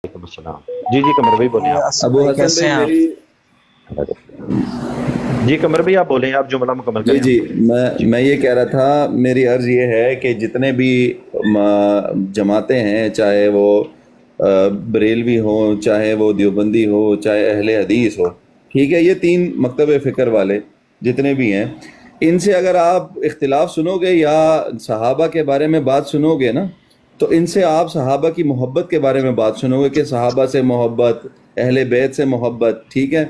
अस्सलाम। जी जी कमर भाई बोले आप। अबू हसन कैसे भाई हैं मेरी जी कमर भाई आप बोले, आप जुमला मुकम्मल जी करें जी आप। जी मैं ये कह रहा था, मेरी अर्ज ये है कि जितने भी जमातें हैं, चाहे वो बरेलवी हो, चाहे वो देवबंदी हो, चाहे अहले हदीस हो, ठीक है, ये तीन मकतब फ़िक्र वाले जितने भी हैं, इनसे अगर आप इख्तिलाफ सुनोगे या सहाबा के बारे में बात सुनोगे ना, तो इनसे आप सहाबा की मोहब्बत के बारे में बात सुनोगे कि सहाबा से मोहब्बत, अहले बैत से मोहब्बत, ठीक है।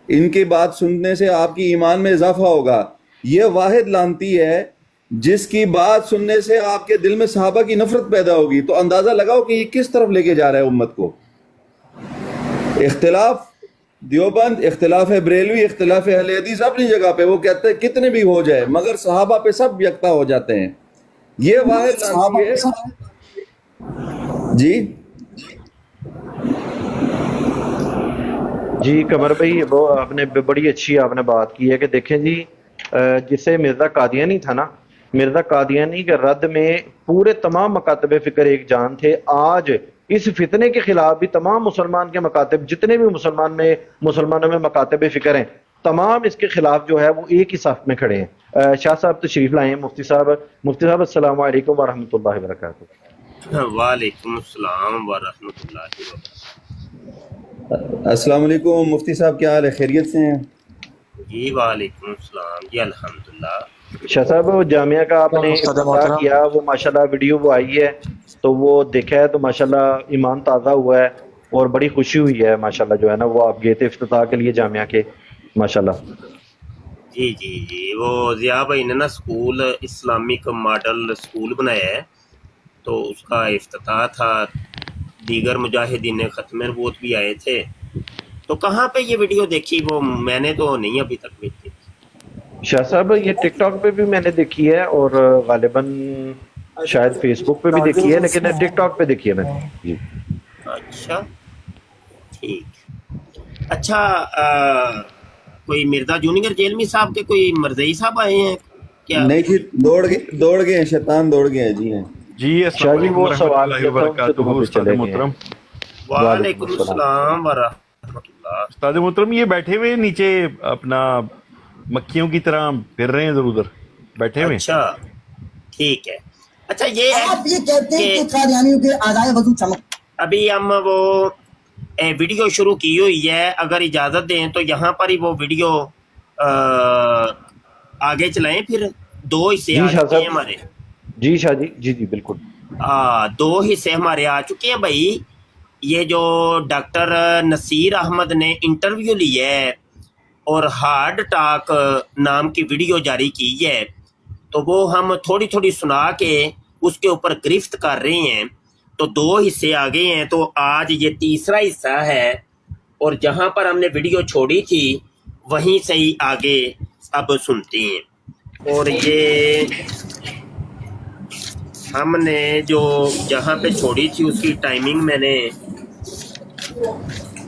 इनकी बात सुनने से आपकी ईमान में इजाफा होगा। ये वाहिद लानती है जिसकी बात सुनने से आपके दिल में सहाबा की नफरत पैदा होगी। तो अंदाजा लगाओ कि ये किस तरफ लेके जा रहा है उम्मत को। इख्तिलाफ देवबंद, इख्तिलाफ है बरेलवी, इख्तिलाफ है अहले हदीस अपनी जगह पे, वो कहते हैं कितने भी हो जाए मगर सहाबा पे सब यकता हो जाते हैं। ये वाहिद लानती है जी। जी कमर भाई वो आपने बड़ी अच्छी आपने बात की है कि देखें जी, जिससे मिर्जा कादियानी था ना, मिर्जा कादियानी के रद्द में पूरे तमाम मकातब फिक्र एक जान थे। आज इस फितने के खिलाफ भी तमाम मुसलमान के मकातब, जितने भी मुसलमानों में मकातब फिक्र हैं, तमाम इसके खिलाफ जो है वो एक ही साफ में खड़े हैं। शाह साहब तशरीफ लाए हैं। मुफ्ती साहब अस्सलाम वालेकुम व रहमतुल्लाहि व बरकातुहू। वालेकुम अस्सलाम व रहमतुल्लाहि व बरकातुहू। अस्सलाम वालेकुम मुफ्ती साहब, क्या हाल है, खैरियत से हैं? जी वालेकुम अस्सलाम जी, अल्हम्दुलिल्लाह। शाह साहब वो जामिया का आपने उस्ताद इफ्तिताह मोहतरम, किया, वो माशाल्लाह वीडियो वो आई है तो वो देखा है तो माशाल्लाह ईमान ताज़ा हुआ है और बड़ी खुशी हुई है माशाल्लाह। जो है ना वो आप गए थे इफ्तिताह के लिए जामिया के, माशाल्लाह। जी जी जी, वो ज़िया भाई ने ना स्कूल इस्लामिक मॉडल स्कूल बनाया है, तो उसका इफ्तिताह था। दीगर मुजाहिदीन ख़त्म नबूवत भी आए थे। तो कहाँ पे ये वीडियो देखी, वो मैंने तो नहीं अभी तक देखी। शाह साहब ये टिकटॉक पे भी मैंने देखी है और गालिबन शायद फेसबुक पे भी देखी है, लेकिन टिकटॉक पे देखी है मैंने जी। अच्छा ठीक। अच्छा कोई मिर्जा जूनियर जेलमी साहब के कोई मरज़ई साहब आए हैं क्या? नहीं जी, दौड़ गए हैं, शैतान दौड़ गए हैं। जी हैं जी। शाह जी वो सवाल अस्सलाम वालेकुम उस्ताद मोहतरम। वालेकुम अस्सलाम व रहमतुल्लाह। उस्ताद मोहतरम ये बैठे हुए नीचे अपना मक्खियों की तरह फिर रहे हैं, इधर उधर बैठे हुए। अच्छा ठीक है। अच्छा ये है आप ये कहते हैं कि कादियानियों के आज़ाए वजूद चमक। अभी हम वो वीडियो शुरू की हुई है, अगर इजाज़त दें तो यहाँ पर ही वो वीडियो आगे चलाएं। फिर दो हिस्से आ चुके हैं हमारे। जी शाह जी, जी जी बिल्कुल। दो हिस्से हमारे आ चुके हैं भाई। ये जो डॉक्टर नसीर अहमद ने इंटरव्यू लिया है और हार्ड टॉक नाम की वीडियो जारी की है, तो वो हम थोड़ी थोड़ी सुना के उसके ऊपर गिरफ्त कर रहे हैं। तो दो हिस्से आ गए हैं, तो आज ये तीसरा हिस्सा है। और जहाँ पर हमने वीडियो छोड़ी थी वहीं से ही आगे अब सुनते हैं। और ये हमने जो जहाँ पे छोड़ी थी उसकी टाइमिंग मैंने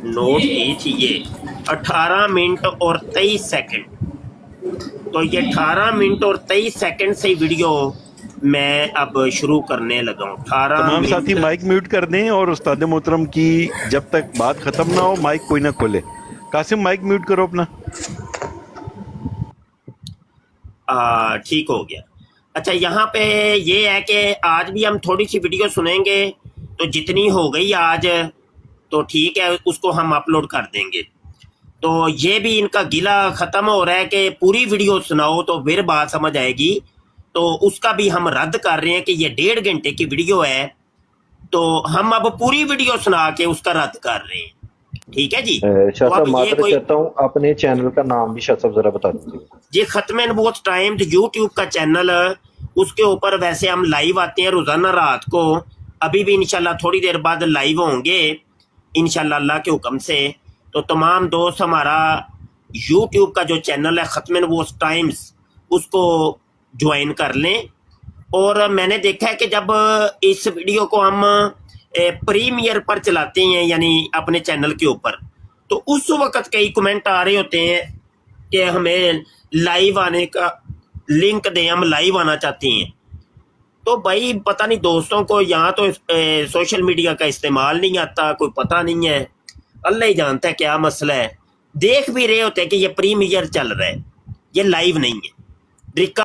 नोट की थी, ये 18 मिनट और 23 सेकंड। तो ये 18 मिनट और 23 सेकंड से वीडियो मैं अब शुरू करने लगा हूँ। 18 तमाम साथी माइक म्यूट कर दें और उस्ताद मोहतरम की जब तक बात खत्म ना हो माइक कोई ना खोले। कासिम माइक म्यूट करो अपना। ठीक हो गया। अच्छा यहाँ पे ये है कि आज भी हम थोड़ी सी वीडियो सुनेंगे, तो जितनी हो गई आज तो ठीक है, उसको हम अपलोड कर देंगे। तो ये भी इनका गिला ख़त्म हो रहा है कि पूरी वीडियो सुनाओ तो फिर बात समझ आएगी, तो उसका भी हम रद्द कर रहे हैं कि ये 1.5 घंटे की वीडियो है, तो हम अब पूरी वीडियो सुना के उसका रद्द कर रहे हैं। ठीक है जी। शाह साहब तो मातरत चाहता हूँ, अपने चैनल का नाम भी शाह साहब जरा बता दीजिए। ये ख़त्म नबूवत टाइम्स यूट्यूब का चैनल, उसके ऊपर वैसे हम लाइव आते हैं रोज़ाना रात को। अभी भी इंशाल्लाह थोड़ी देर बाद लाइव होंगे इंशाल्लाह अल्लाह के हुक्म से। तो तमाम दोस्त हमारा यूट्यूब का जो चैनल है ख़त्म नबूवत टाइम्स, उसको ज्वाइन कर लें। और मैंने देखा है कि जब इस वीडियो को हम प्रीमियर पर चलाते हैं, यानी अपने चैनल के ऊपर, तो उस वक्त कई कमेंट आ रहे होते हैं कि हमें लाइव आने का लिंक दें, हम लाइव आना चाहते हैं। تو بھائی پتہ نہیں دوستوں کو یہاں تو سوشل میڈیا کا استعمال نہیں آتا، کوئی پتہ نہیں ہے، اللہ ہی جانتا ہے کیا مسئلہ ہے. دیکھ بھی رہے ہوتے ہیں کہ یہ پریمیئر چل رہا ہے، یہ لائیو نہیں ہے. ریکارڈڈ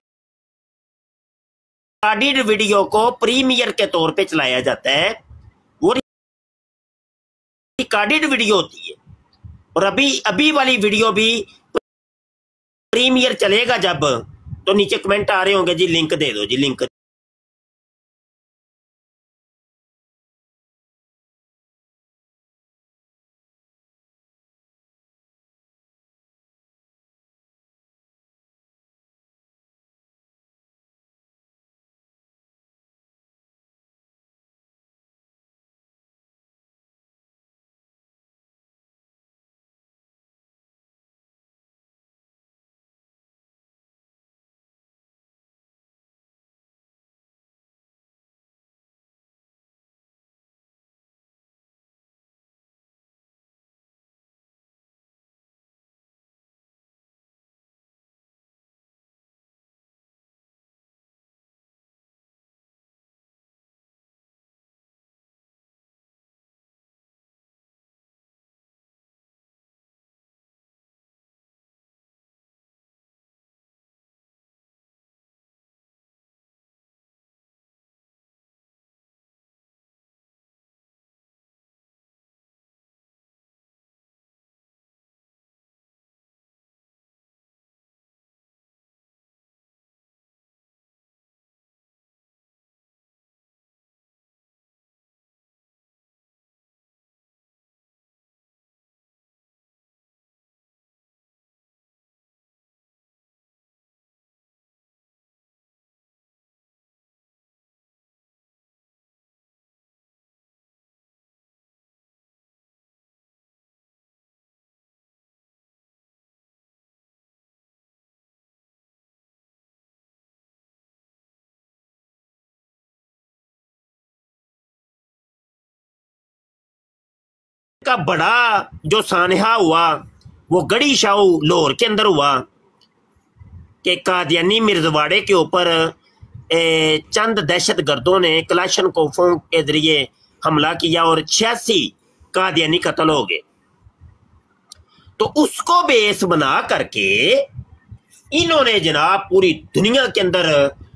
ویڈیو کو پریمیئر کے طور پہ چلایا جاتا ہے، وہ ریکارڈڈ ویڈیو ہوتی ہے. اور ابھی والی ویڈیو بھی پریمیئر چلے گا جب، تو نیچے کمنٹ آ رہے ہوں گے جی لنک دے دو، جی لنک کا بڑا جو سانحہ ہوا وہ گڑھی شاہو لاہور کے اندر ہوا کہ قادیانی مرزواڑے کے اوپر چند دہشت گردوں نے کلاشن کوفوں کے ذریعے حملہ کیا اور 86 قادیانی قتل ہو گئے. تو اس کو بیس بنا کر کے انہوں نے جناب پوری دنیا کے اندر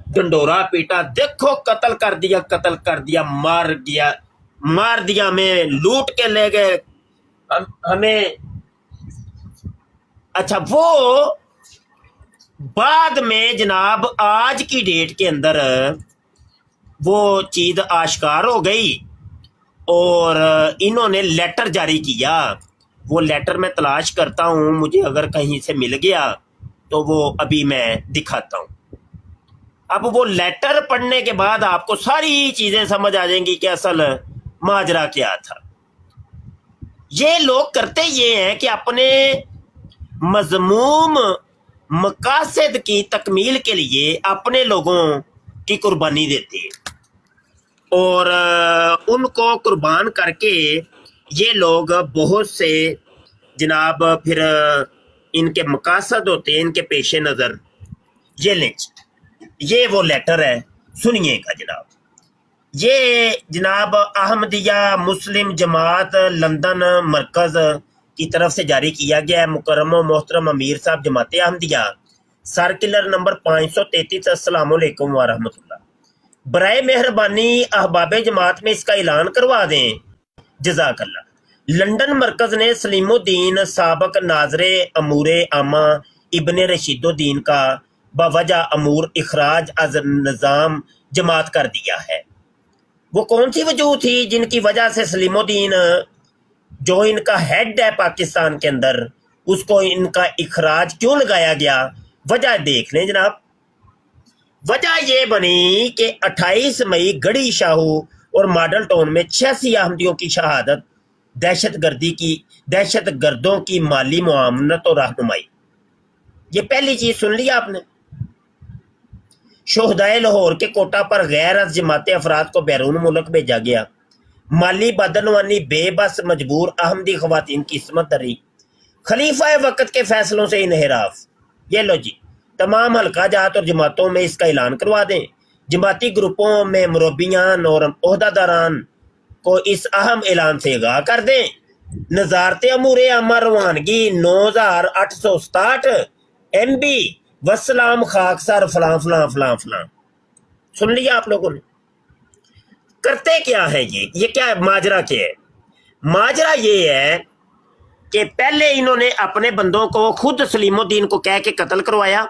ڈنڈورا پیٹا، دیکھو قتل کر دیا، مار دیا ہمیں، لوٹ کے لے گئے ہمیں. اچھا وہ بعد میں جناب آج کی ڈیٹ کے اندر وہ چیز آشکار ہو گئی اور انہوں نے لیٹر جاری کیا. وہ لیٹر میں تلاش کرتا ہوں، مجھے اگر کہیں سے مل گیا تو وہ ابھی میں دکھاتا ہوں. اب وہ لیٹر پڑھنے کے بعد آپ کو ساری چیزیں سمجھ آ جائیں گی کہ اصل ماجرا کیا تھا. یہ لوگ کرتے یہ ہیں کہ اپنے مذموم مقاصد کی تکمیل کے لیے اپنے لوگوں کی قربانی دیتے ہیں اور ان کو قربان کر کے یہ لوگ بہت سے جناب پھر ان کے مقاصد ہوتے ہیں ان کے پیش نظر. یہ لیں، یہ وہ لیٹر ہے، سنیے گا جناب. یہ جناب احمدیہ مسلم جماعت لندن مرکز کی طرف سے جاری کیا گیا ہے. مکرم و محترم امیر صاحب جماعت احمدیہ سرکلر نمبر 533. السلام علیکم ورحمۃ اللہ. برائے مہربانی احباب جماعت میں اس کا اعلان کروا دیں، جزاک اللہ. لندن مرکز نے سلیم الدین سابق ناظر امور عامہ ابن رشید الدین کا بوجہ امور اخراج از نظام جماعت کر دیا ہے. وہ کون سی وجوہ تھی جن کی وجہ سے سلیم الدین جو ان کا ہیڈ ہے پاکستان کے اندر، اس کو ان کا اخراج کیوں لگایا گیا؟ وجہ دیکھ لیں جناب. وجہ یہ بنی کہ 28 مئی گڑھی شاہو اور ماڈل ٹاؤن میں 86 احمدیوں کی شہادت، دہشت گردوں کی مالی معاونت اور رہنمائی. یہ پہلی چیز سن لی آپ نے. شہدائے لاہور کے کوٹہ پر غیر از جماعت افراد کو بیرون ملک بھیجا گیا. مالی بدعنوانی، بے بس مجبور احمدی خواتین کی عصمت دری، خلیفہ وقت کے فیصلوں سے انحراف. یہ لو جی، تمام حلقہ جات اور جماعتوں میں اس کا اعلان کروا دیں जमाती ग्रुपों में मुरब्बियान और ओहदादारान को इस अहम ऐलान से आगाह कर दें। नज़ारत अमूर आमा रवानगी 9867 MB वसलाम खाकसर फलां फलां फलां फलां। सुन लिया आप लोगों ने? करते क्या है ये क्या है? माजरा क्या है? माजरा ये है कि पहले इन्होंने अपने बंदों को खुद सलीमुद्दीन को कह के कत्ल करवाया,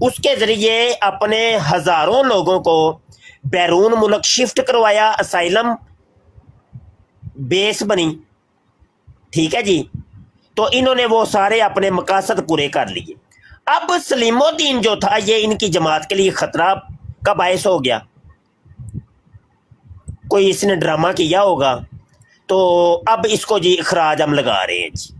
उसके जरिए अपने हजारों लोगों को बैरून मुल्क शिफ्ट करवाया, असाइलम बेस बनी, ठीक है जी। तो इन्होंने वो सारे अपने मकासद पूरे कर लिए। अब सलीमुद्दीन जो था ये इनकी जमात के लिए खतरा का बायस हो गया। कोई इसने ड्रामा किया होगा तो अब इसको जी इखराज हम लगा रहे हैं जी।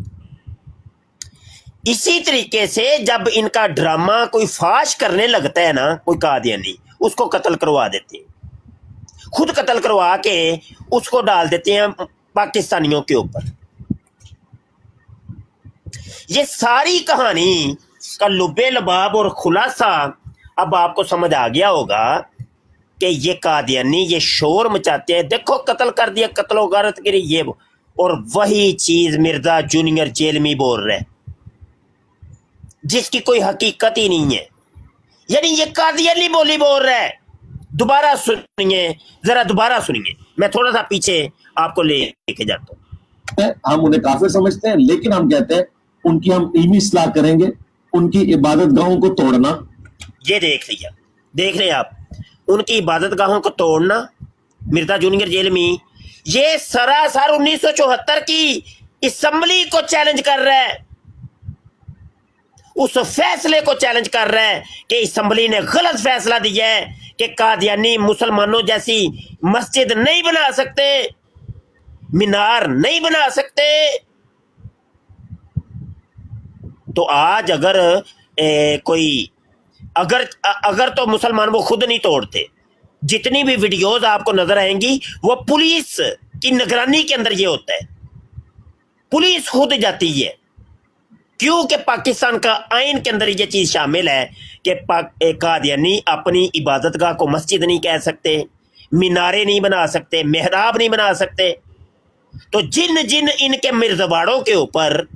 इसी तरीके से जब इनका ड्रामा कोई फाश करने लगता है ना, कोई कादियानी, उसको कत्ल करवा देते हैं, खुद कत्ल करवा के उसको डाल देते हैं पाकिस्तानियों के ऊपर। ये सारी कहानी का लुबे लबाब और खुलासा अब आपको समझ आ गया होगा कि ये कादियानी ये शोर मचाते हैं, देखो कत्ल कर दिया, कत्लो गारत गिरी ये वो। और वही चीज मिर्जा जूनियर जेलमी बोल रहे, जिसकी कोई हकीकत ही नहीं है। यानी ये कादियानी बोली बोल रहा है। दोबारा सुनिए, जरा दोबारा सुनिए, मैं थोड़ा सा पीछे आपको लेके जाता हूँ। हम उन्हें काफिर समझते हैं, लेकिन हम कहते हैं उनकी हम इल्मी इस्लाह करेंगे, उनकी इबादत गाहों को तोड़ना। ये देख लिया, देख रहे आप, उनकी इबादत गाहों को तोड़ना। मिर्जा जूनियर जेलमी ये सरासर 1974 की असेंबली को चैलेंज कर रहा है, उस फैसले को चैलेंज कर रहा है कि असेंबली ने गलत फैसला दिया है कि कादियानी मुसलमानों जैसी मस्जिद नहीं बना सकते, मीनार नहीं बना सकते। तो आज अगर कोई अगर तो मुसलमान वो खुद नहीं तोड़ते। जितनी भी वीडियोस आपको नजर आएंगी वो पुलिस की निगरानी के अंदर ये होता है, पुलिस खुद जाती है। क्योंकि पाकिस्तान का आइन के अंदर ये चीज शामिल है कि कादियानी अपनी इबादतगाह को मस्जिद नहीं कह सकते, मीनारे नहीं बना सकते, मेहराब नहीं बना सकते। तो जिन जिन इनके मिर्जवाड़ों के ऊपर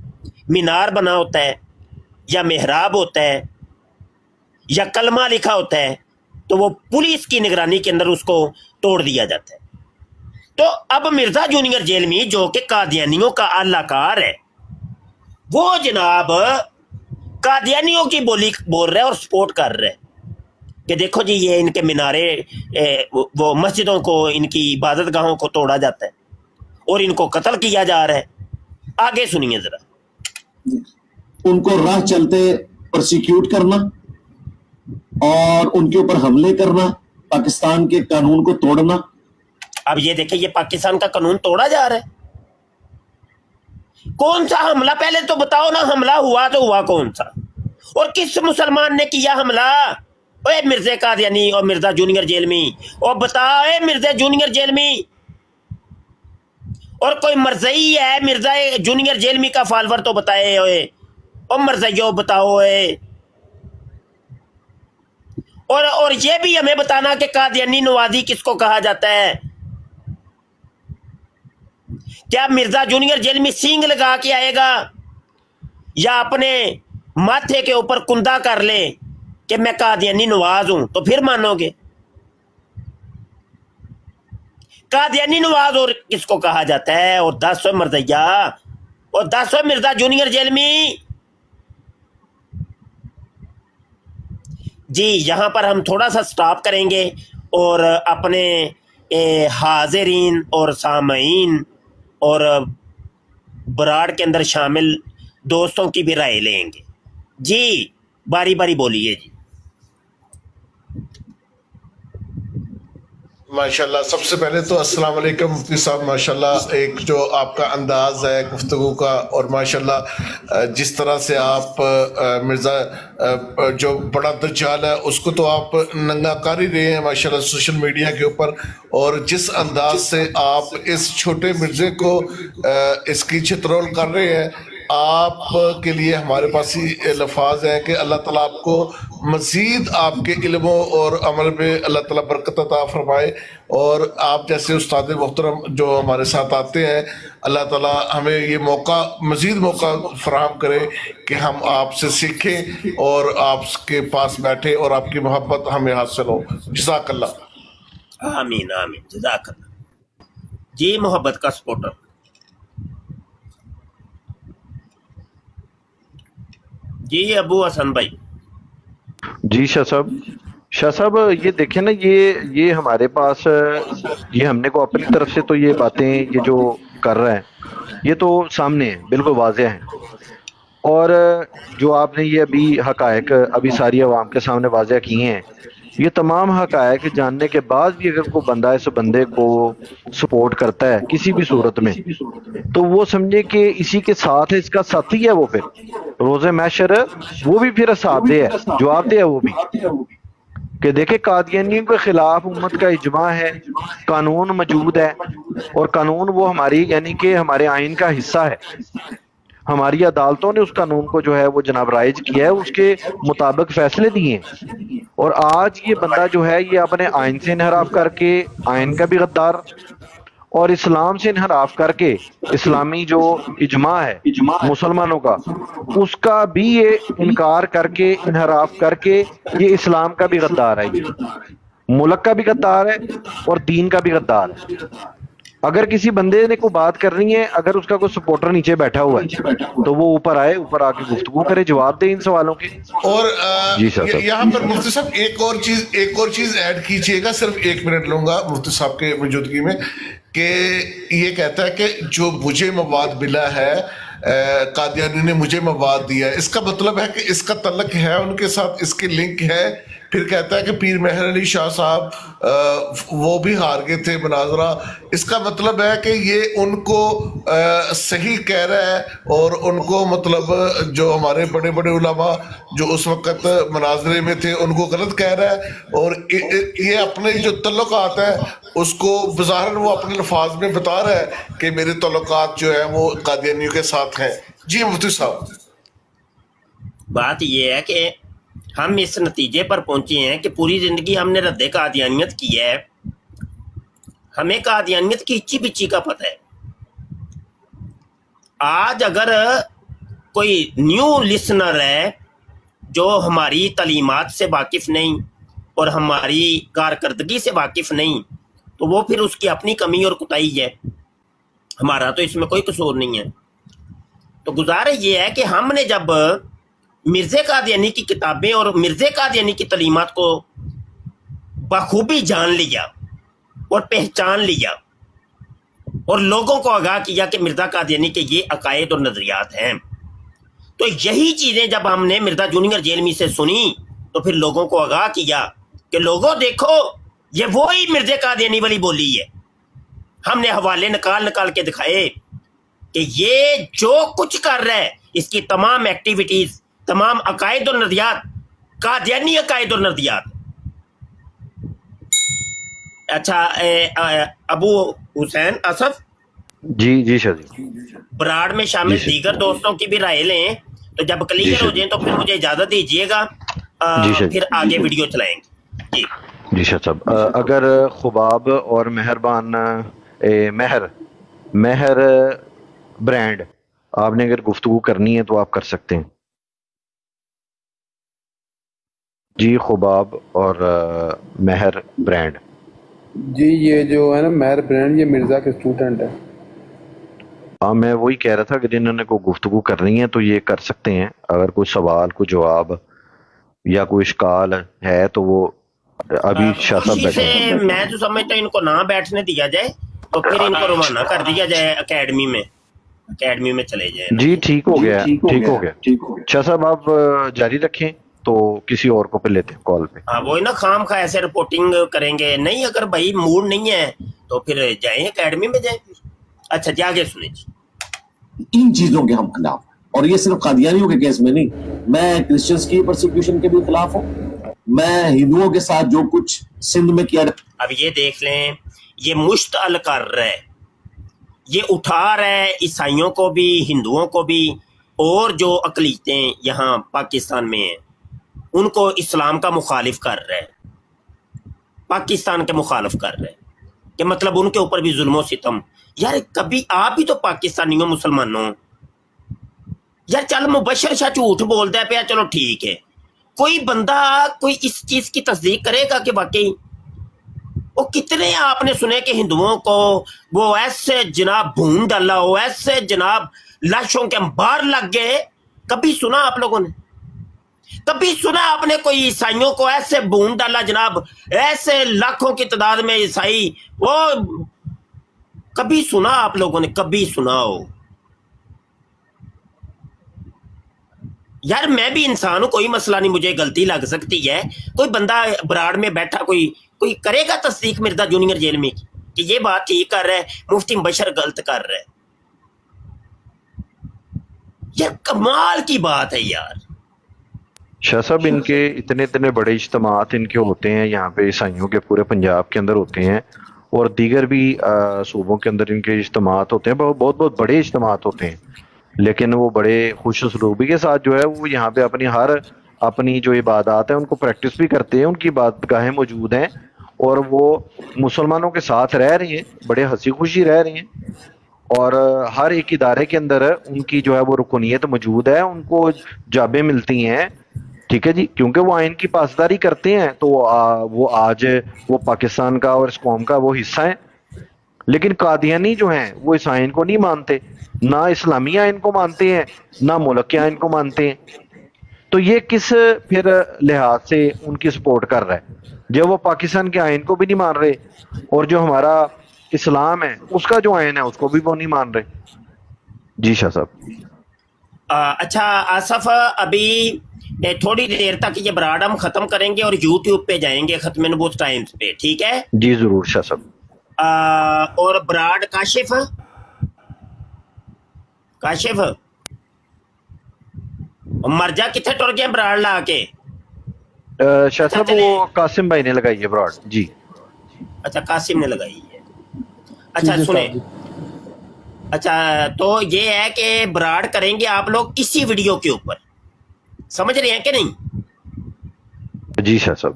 मीनार बना होता है या मेहराब होता है या कलमा लिखा होता है, तो वो पुलिस की निगरानी के अंदर उसको तोड़ दिया जाता है। तो अब मिर्जा जूनियर जेलमी जो कि कादियानियों का अल्लाकार है, वो जनाब कादियानियों की बोली बोल रहा है और सपोर्ट कर रहा है कि देखो जी ये इनके मीनारे वो मस्जिदों को, इनकी इबादत गाहों को तोड़ा जाता है और इनको कत्ल किया जा रहा है। आगे सुनिए जरा। उनको राह चलते प्रोसिक्यूट करना और उनके ऊपर हमले करना, पाकिस्तान के कानून को तोड़ना। अब ये देखिए, ये पाकिस्तान का कानून तोड़ा जा रहा है। कौन सा हमला, पहले तो बताओ ना, हमला हुआ तो हुआ कौन सा, और किस मुसलमान ने किया हमला? ओए मिर्जा कादियानी और मिर्जा जूनियर जेलमी, और बताओ मिर्जा जूनियर जेलमी, और कोई मरजई है मिर्जा जूनियर जेलमी का फॉलोवर तो बताए ओए, और मरजइयो बताओ ओए। और ये भी हमें बताना कि कादियानी नवाजी किसको कहा जाता है। क्या मिर्जा जूनियर जेलमी सींग लगा के आएगा या अपने माथे के ऊपर कुंदा कर ले कि मैं कादियानी नवाज हूं, तो फिर मानोगे? कादियानी नवाज और किसको कहा जाता है? और 10 मरजैया और 10 मिर्जा जूनियर जेलमी जी। यहां पर हम थोड़ा सा स्टॉप करेंगे और अपने हाजिरीन और सामईन और बराड़ के अंदर शामिल दोस्तों की भी राय लेंगे जी। बारी बारी बोलिए जी। माशाल्लाह, सबसे पहले तो अस्सलाम वालेकुम मुफ्ती साहब। माशाल्लाह एक जो आपका अंदाज़ है गुफ्तगू का, और माशाल्लाह जिस तरह से आप मिर्ज़ा जो बड़ा दज्जाल है उसको तो आप नंगा कर ही रहे हैं माशाल्लाह सोशल मीडिया के ऊपर, और जिस अंदाज से आप इस छोटे मिर्ज़े को इसकी चित्रोल कर रहे हैं, آپ کے لیے ہمارے پاس ہی لفاظ ہیں کہ اللہ تعالیٰ آپ کو مزید آپ کے علموں اور عمل میں اللہ تعالیٰ برکت عطا فرمائے، اور آپ جیسے استاد محترم جو ہمارے ساتھ آتے ہیں، اللہ تعالیٰ ہمیں یہ موقع مزید موقع فراہم کرے کہ ہم آپ سے سیکھیں اور آپ کے پاس بیٹھیں اور آپ کی محبت ہمیں حاصل ہو۔ جزاک اللہ۔ آمین آمین، جزاک اللہ۔ جی محبت کا سپورٹر جی ابو حسن بھائی۔ جی شاہ صاحب یہ دیکھیں نا، یہ ہمارے پاس یہ ہم نے کو اپنی طرف سے تو یہ باتیں یہ جو کر رہے ہیں یہ تو سامنے ہیں، بالکل واضح ہیں، اور جو آپ نے یہ ابھی حقائق ابھی ساری عوام کے سامنے واضح کیے ہیں، یہ تمام حقائق جاننے کے بعد بھی اگر کوئی بندہ اس بندے کو سپورٹ کرتا ہے کسی بھی صورت میں، تو وہ سمجھے کہ اسی کے ساتھ اس کا ساتھی ہے، وہ پھر روز محشر وہ بھی پھر حساب دہ ہے، جواب دہ ہے وہ بھی، کہ دیکھیں قادیانیوں کے خلاف امت کا اجماع ہے، قانون موجود ہے، اور قانون وہ ہماری یعنی کہ ہمارے آئین کا حصہ ہے، ہماری عدالتوں نے اس قانون کو جو ہے وہ جناب رائج کیا ہے، اس کے مطابق فیصلے دیے ہیں، اور آج یہ بندہ جو ہے یہ اپنے آئین سے انحراف کر کے، آئین کا بھی غدار، اور اسلام سے انحراف کر کے اسلامی جو اجماع ہے مسلمانوں کا، اس کا بھی یہ انکار کر کے انحراف کر کے یہ اسلام کا بھی غدار ہے، یہ ملک کا بھی غدار ہے اور دین کا بھی غدار ہے۔ اگر کسی بندے نے کوئی بات کرنی ہے، اگر اس کا کوئی سپورٹر نیچے بیٹھا ہوا ہے تو وہ اوپر آئے، اوپر آ کے گفتگو کرے، جواب دے ان سوالوں کے۔ اور جی صاحب یہاں پر مفتی صاحب ایک اور چیز ایڈ کیجئے گا، صرف 1 منٹ لوں گا مفتی صاحب کے موجودگی میں، کہ یہ کہتا ہے کہ جو مجھے مواد ملا ہے، قادیانی نے مجھے مواد دیا ہے، اس کا مطلب ہے کہ اس کا تعلق ہے ان کے ساتھ، اس کے لنک ہے۔ پھر کہتا ہے کہ پیر مہر علی شاہ صاحب وہ بھی ہار گئے تھے مناظرہ، اس کا مطلب ہے کہ یہ ان کو صحیح کہہ رہا ہے، اور ان کو مطلب جو ہمارے بڑے بڑے علماء جو اس وقت مناظرے میں تھے ان کو غلط کہہ رہا ہے، اور یہ اپنے جو تعلقات ہیں اس کو بظاہر وہ اپنے الفاظ میں بتا رہا ہے کہ میرے تعلقات جو ہیں وہ قادیانیوں کے ساتھ ہیں۔ جی مفتی صاحب۔ بات یہ ہے کہ ہم اس نتیجے پر پہنچے ہیں کہ پوری زندگی ہم نے رد قادیانیت کی ہے، ہمیں قادیانیت کی اچھی بچی کا پتہ ہے۔ آج اگر کوئی نیو لسنر ہے جو ہماری تعلیمات سے واقف نہیں اور ہماری کارکردگی سے واقف نہیں، تو وہ پھر اس کی اپنی کمی اور کوتاہی ہے، ہمارا تو اس میں کوئی قصور نہیں ہے۔ تو گزارش یہ ہے کہ ہم نے جب مرزا قادیانی کی کتابیں اور مرزا قادیانی کی تعلیمات کو بخوبی جان لیا اور پہچان لیا اور لوگوں کو آگاہ کیا کہ مرزا قادیانی کے یہ عقائد اور نظریات ہیں، تو یہی چیزیں جب ہم نے مرزا جونیئر جیلمی سے سنی تو پھر لوگوں کو آگاہ کیا کہ لوگوں دیکھو یہ وہی مرزا قادیانی والی بولی ہے۔ ہم نے حوالے نکال کے دکھائے کہ یہ جو کچھ کر رہا ہے اس کی تمام ایکٹیویٹیز، تمام عقائد اور نظریات قادیانی عقائد اور نظریات۔ اچھا ابو حسین اسف جی شاہ جی، براڑ میں شامل دیگر دوستوں کی بھی رائے لیں، تو جب کلیئر ہو جائیں تو پھر مجھے اجازت دیجیے گا، پھر آگے ویڈیو چلائیں گے۔ جی شاہ صاحب، اگر خباب اور مہربان مہر برانڈ آپ نے اگر گفتگو کرنی ہے تو آپ کر سکتے ہیں۔ جی خباب اور مہر برانڈ۔ جی یہ جو ہے نا مہر برانڈ، یہ مرزا کے اسٹوڈنٹ ہے۔ ہاں میں وہی کہہ رہا تھا کہ جنہوں نے کوئی گفتگو کرنی ہے تو یہ کر سکتے ہیں، اگر کوئی سوال کوئی جواب یا کوئی اشکال ہے تو وہ ابھی شاہ صاحب بیٹھے۔ میں تو سمجھتا ہوں ان کو نہ بیٹھنے دیا جائے تو پھر ان کو روانہ کر دیا جائے اکیڈمی میں چلے جائے۔ جی ٹھیک ہو گیا، ٹھیک ہو گیا شاہ صاحب، آپ جاری رکھیں تو کسی اور کو پہ لیتے ہیں کال پہ۔ ہاں وہی نا، خام خواہ ایسے رپورٹنگ کریں گے نہیں، اگر بھائی موڈ نہیں ہے تو پھر جائیں اکیڈمی میں جائیں۔ اچھا جی آگے سنیں۔ ان چیزوں کے ہم خلاف، اور یہ صرف قادیانیوں کے کیس میں نہیں، میں کرسچنز کی پرسیکیوشن کے بھی خلاف ہوں، میں ہندوؤں کے ساتھ جو کچھ سندھ میں کیا۔ اب یہ دیکھ لیں، یہ مشتعل کر رہا ہے، یہ اٹھا رہا ہے عیسائیوں کو بھی ہندوؤں کو بھی اور جو اقلیتیں یہاں پاکستان میں ہیں ان کو اسلام کا مخالف کر رہے ہیں، پاکستان کے مخالف کر رہے ہیں کہ مطلب ان کے اوپر بھی ظلم و ستم. یار کبھی آپ بھی تو پاکستانی ہو، مسلمانوں. یار چل مبشر شاہ جھوٹ بولتا ہے پیا، چلو ٹھیک ہے، کوئی بندہ کوئی اس چیز کی تصدیق کرے گا کہ واقعی وہ کتنے آپ نے سنے کہ ہندوؤں کو وہ ایسے جناب بھون ڈالا ہو، ایسے جناب لاشوں کے انبار لگ گئے. کبھی سنا آپ لوگوں نے؟ کبھی سنا آپ نے کوئی عیسائیوں کو ایسے بھون ڈالا جناب، ایسے لاکھوں کی تعداد میں عیسائی، وہ کبھی سنا آپ لوگوں نے؟ کبھی سنا ہو؟ یار میں بھی انسان ہوں، کوئی مسئلہ نہیں، مجھے غلطی لگ سکتی ہے. کوئی بندہ براڑ میں بیٹھا کوئی کرے گا تصدیق مرزا جونیئر جیل میں کہ یہ بات ٹھیک کر رہا ہے، مفتی مبشر غلط کر رہا ہے؟ یار کمال کی بات ہے یار. شاہ صاحب ان کے اتنے بڑے اجتماعات ان کے ہوتے ہیں یہاں پہ، عیسائیوں کے پورے پنجاب کے اندر ہوتے ہیں، اور دیگر بھی صوبوں کے اندر ان کے اجتماعات ہوتے ہیں، بہت بڑے اجتماعات ہوتے ہیں. لیکن وہ بڑے خوش اسلوبی کے ساتھ جو ہے وہ یہاں پہ اپنی جو عبادات ہیں ان کو پریکٹس بھی کرتے ہیں. ان کی عبادت گاہیں موجود ہیں اور وہ مسلمانوں کے ساتھ رہ رہے ہیں، بڑے ہنسی خوشی رہ رہے ہیں. اور ہر ایک ادارے کے اندر ان کی جو ہے وہ رکنیت موجود ہے، ان کو جابیں ملتی ہیں. ٹھیک ہے جی، کیونکہ وہ آئین کی پاسداری کرتے ہیں تو وہ آج وہ پاکستان کا اور اس قوم کا وہ حصہ ہیں. لیکن قادیانی جو ہیں وہ اس آئین کو نہیں مانتے، نہ اسلامی آئین کو مانتے ہیں، نہ ملک کے آئین کو مانتے ہیں. تو یہ کس پھر لحاظ سے ان کی سپورٹ کر رہا ہے جب وہ پاکستان کے آئین کو بھی نہیں مان رہے، اور جو ہمارا اسلام ہے اس کا جو آئین ہے اس کو بھی وہ نہیں مان رہے. جی شاہ صاحب. اچھا آصف، ابھی تھوڑی دیر تک یہ براڈ ہم ختم کریں گے اور یوٹیوب پہ جائیں گے ختم نبوت ٹائمز پہ، ٹھیک ہے؟ جی ضرور شاہ صاحب. اور براڈ کاشف مرجا کتنے ٹر گئے براڈ لا کے؟ شاہ صاحب وہ قاسم بھائی نے لگائی ہے براڈ. جی اچھا قاسم نے لگائی ہے. اچھا سنیں، اچھا تو یہ ہے کہ براڈ کریں گے آپ لوگ اسی ویڈیو کے اوپر، سمجھ رہے ہیں کہ نہیں؟ جی شاہ صاحب.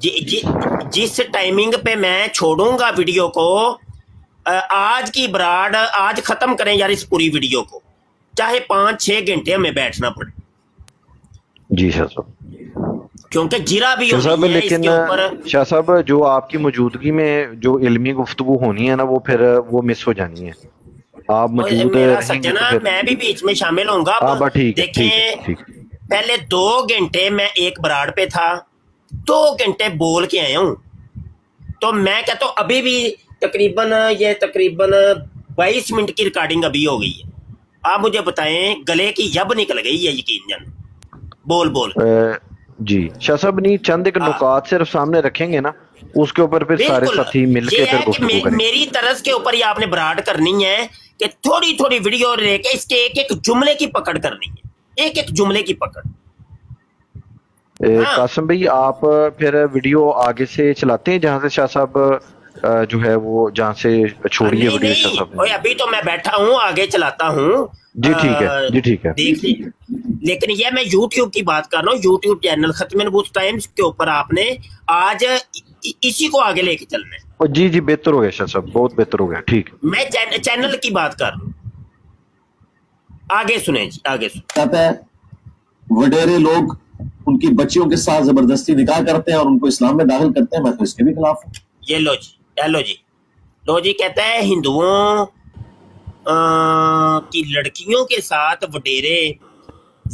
جس ٹائمنگ پہ میں چھوڑوں گا ویڈیو کو، آج کی براڈ آج ختم کریں یار اس پوری ویڈیو کو، چاہے 5-6 گھنٹے ہمیں بیٹھنا پڑے. جی شاہ صاحب. کیونکہ جرا بھی شاہ صاحب ہونی ہے اس لیکن کے اوپر. شاہ صاحب جو آپ کی موجودگی میں جو علمی گفتگو ہونی ہے نا وہ پھر وہ مس ہو جانی ہے. آپ موجود میرا رہیں گے تو سجنا پھر میں بھی بیچ میں شامل ہوں گا. دیکھیں پہلے 2 گھنٹے میں ایک براڈ پہ تھا، 2 گھنٹے بول کے آیا ہوں، تو میں کہتا ہوں ابھی بھی تقریباً 22 منٹ کی ریکارڈنگ ابھی ہو گئی ہے. آپ مجھے بتائیں گلے کی یب نکل گئی ہے یقین جان بول. جی شاہ صاحب نہیں، چند ایک نکات صرف سامنے رکھیں گے نا، اس کے اوپر پھر سارے ساتھی مل کے پھر گفتگو کریں. میری طرز کے اوپر یہ آپ نے براڈ کرنی ہے کہ تھوڑی ویڈیو لے کے اس کے ایک جملے کی پکڑ کرنی ہے، ایک جملے کی پکڑ. قاسم بھائی آپ پھر ویڈیو آگے سے چلاتے ہیں جہاں سے شاہ صاحب جو ہے وہ جہاں سے چھوڑیے ویڈیو شاہ صاحب. ابھی تو میں بیٹھا ہوں آگے چلاتا ہوں. جی ٹھیک ہے، جی ٹھیک ہے. دیکھ لیجیے، لیکن یہ میں یوٹیوب کی بات کر رہا ہوں، یوٹیوب چینل ختم نبوت ٹائمز کے اوپر آپ نے آج اسی کو آگے لے کے چلنا ہے. جی بہتر ہو گیا شاہ صاحب، بہت بہتر ہو گیا. ٹھیک، میں چینل کی بات کر رہا ہوں. آگے سنیں جی، آگے سنیں. کہتا ہے وڈیرے لوگ ان کی بچیوں کے ساتھ زبردستی نکاح کرتے ہیں اور ان کو اسلام میں داخل کرتے ہیں، میں تو اس کے بھی خلاف ہوں. یہ لو جی کہتا ہے ہندوؤں کی لڑکیوں کے ساتھ وڈیرے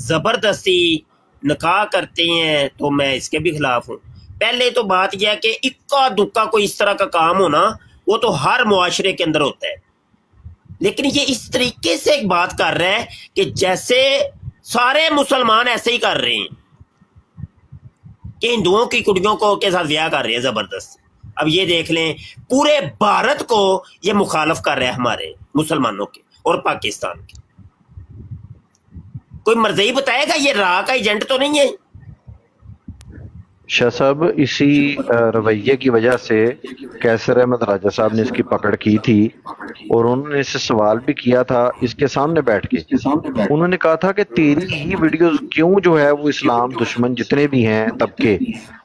زبردستی نکاح کرتے ہیں تو میں اس کے بھی خلاف ہوں. پہلے تو بات یہ ہے کہ اکا دکا کوئی اس طرح کا کام ہونا وہ تو ہر معاشرے کے اندر ہوتا ہے، لیکن یہ اس طریقے سے ایک بات کر رہا ہے کہ جیسے سارے مسلمان ایسے ہی کر رہے ہیں کہ ہندوؤں کی کڑیوں کو کے ساتھ بیاہ کر رہے ہیں زبردست. اب یہ دیکھ لیں پورے بھارت کو یہ مخالف کر رہے ہیں ہمارے مسلمانوں کے اور پاکستان کے. کوئی مرضی بتائے گا یہ راہ کا ایجنٹ تو نہیں ہے؟ शाह साहब इसी रवैये की वजह से कैसर अहमद राजा साहब ने इसकी पकड़ की थी और उन्होंने इससे सवाल भी किया था इसके सामने बैठ के। उन्होंने कहा था कि तेरी ही वीडियोस क्यों जो है वो इस्लाम दुश्मन जितने भी हैं तबके,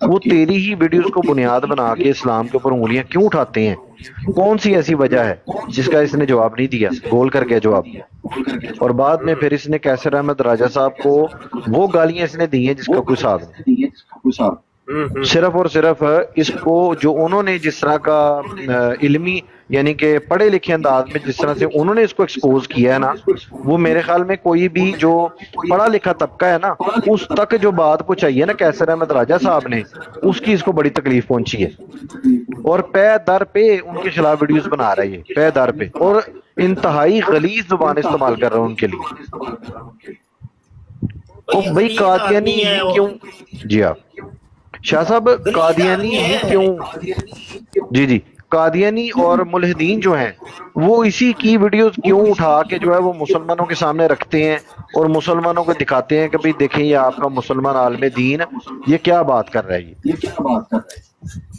वो तेरी ही वीडियोस को बुनियाद बना के इस्लाम के ऊपर उंगलियां क्यों उठाते हैं, कौन सी ऐसी वजह है? जिसका इसने जवाब नहीं दिया, गोल कर गया जवाब। और बाद में फिर इसने कैसर अहमद राजा साहब को वो गालियां इसने दी हैं जिसका कोई हिसाब नहीं। सिर्फ और सिर्फ इसको जो उन्होंने जिस तरह का इल्मी यानी कि पढ़े लिखे अंदाज में जिस तरह से उन्होंने इसको एक्सपोज किया है ना, वो मेरे ख्याल में कोई भी जो पढ़ा लिखा तबका है ना उस तक जो बात पहुंचाई है ना कैसर अहमद राजा साहब ने, उसकी इसको बड़ी तकलीफ पहुंची है। और पे दर पे उनके खिलाफ वीडियोस बना रहा है, पे दर पे, और इंतहाई गलीज जुबान इस्तेमाल कर रहा है उनके लिए। तो भाई कादियानी क्यों? जी आप शाह साहब, कादियानी ही क्यों? जी कादियानी और मुल्हिदीन जो हैं वो इसी की वीडियोस क्यों उठा के जो है वो मुसलमानों के सामने रखते हैं और मुसलमानों को दिखाते हैं कि भाई देखें ये आपका मुसलमान आलम दीन ये क्या बात कर रहा है।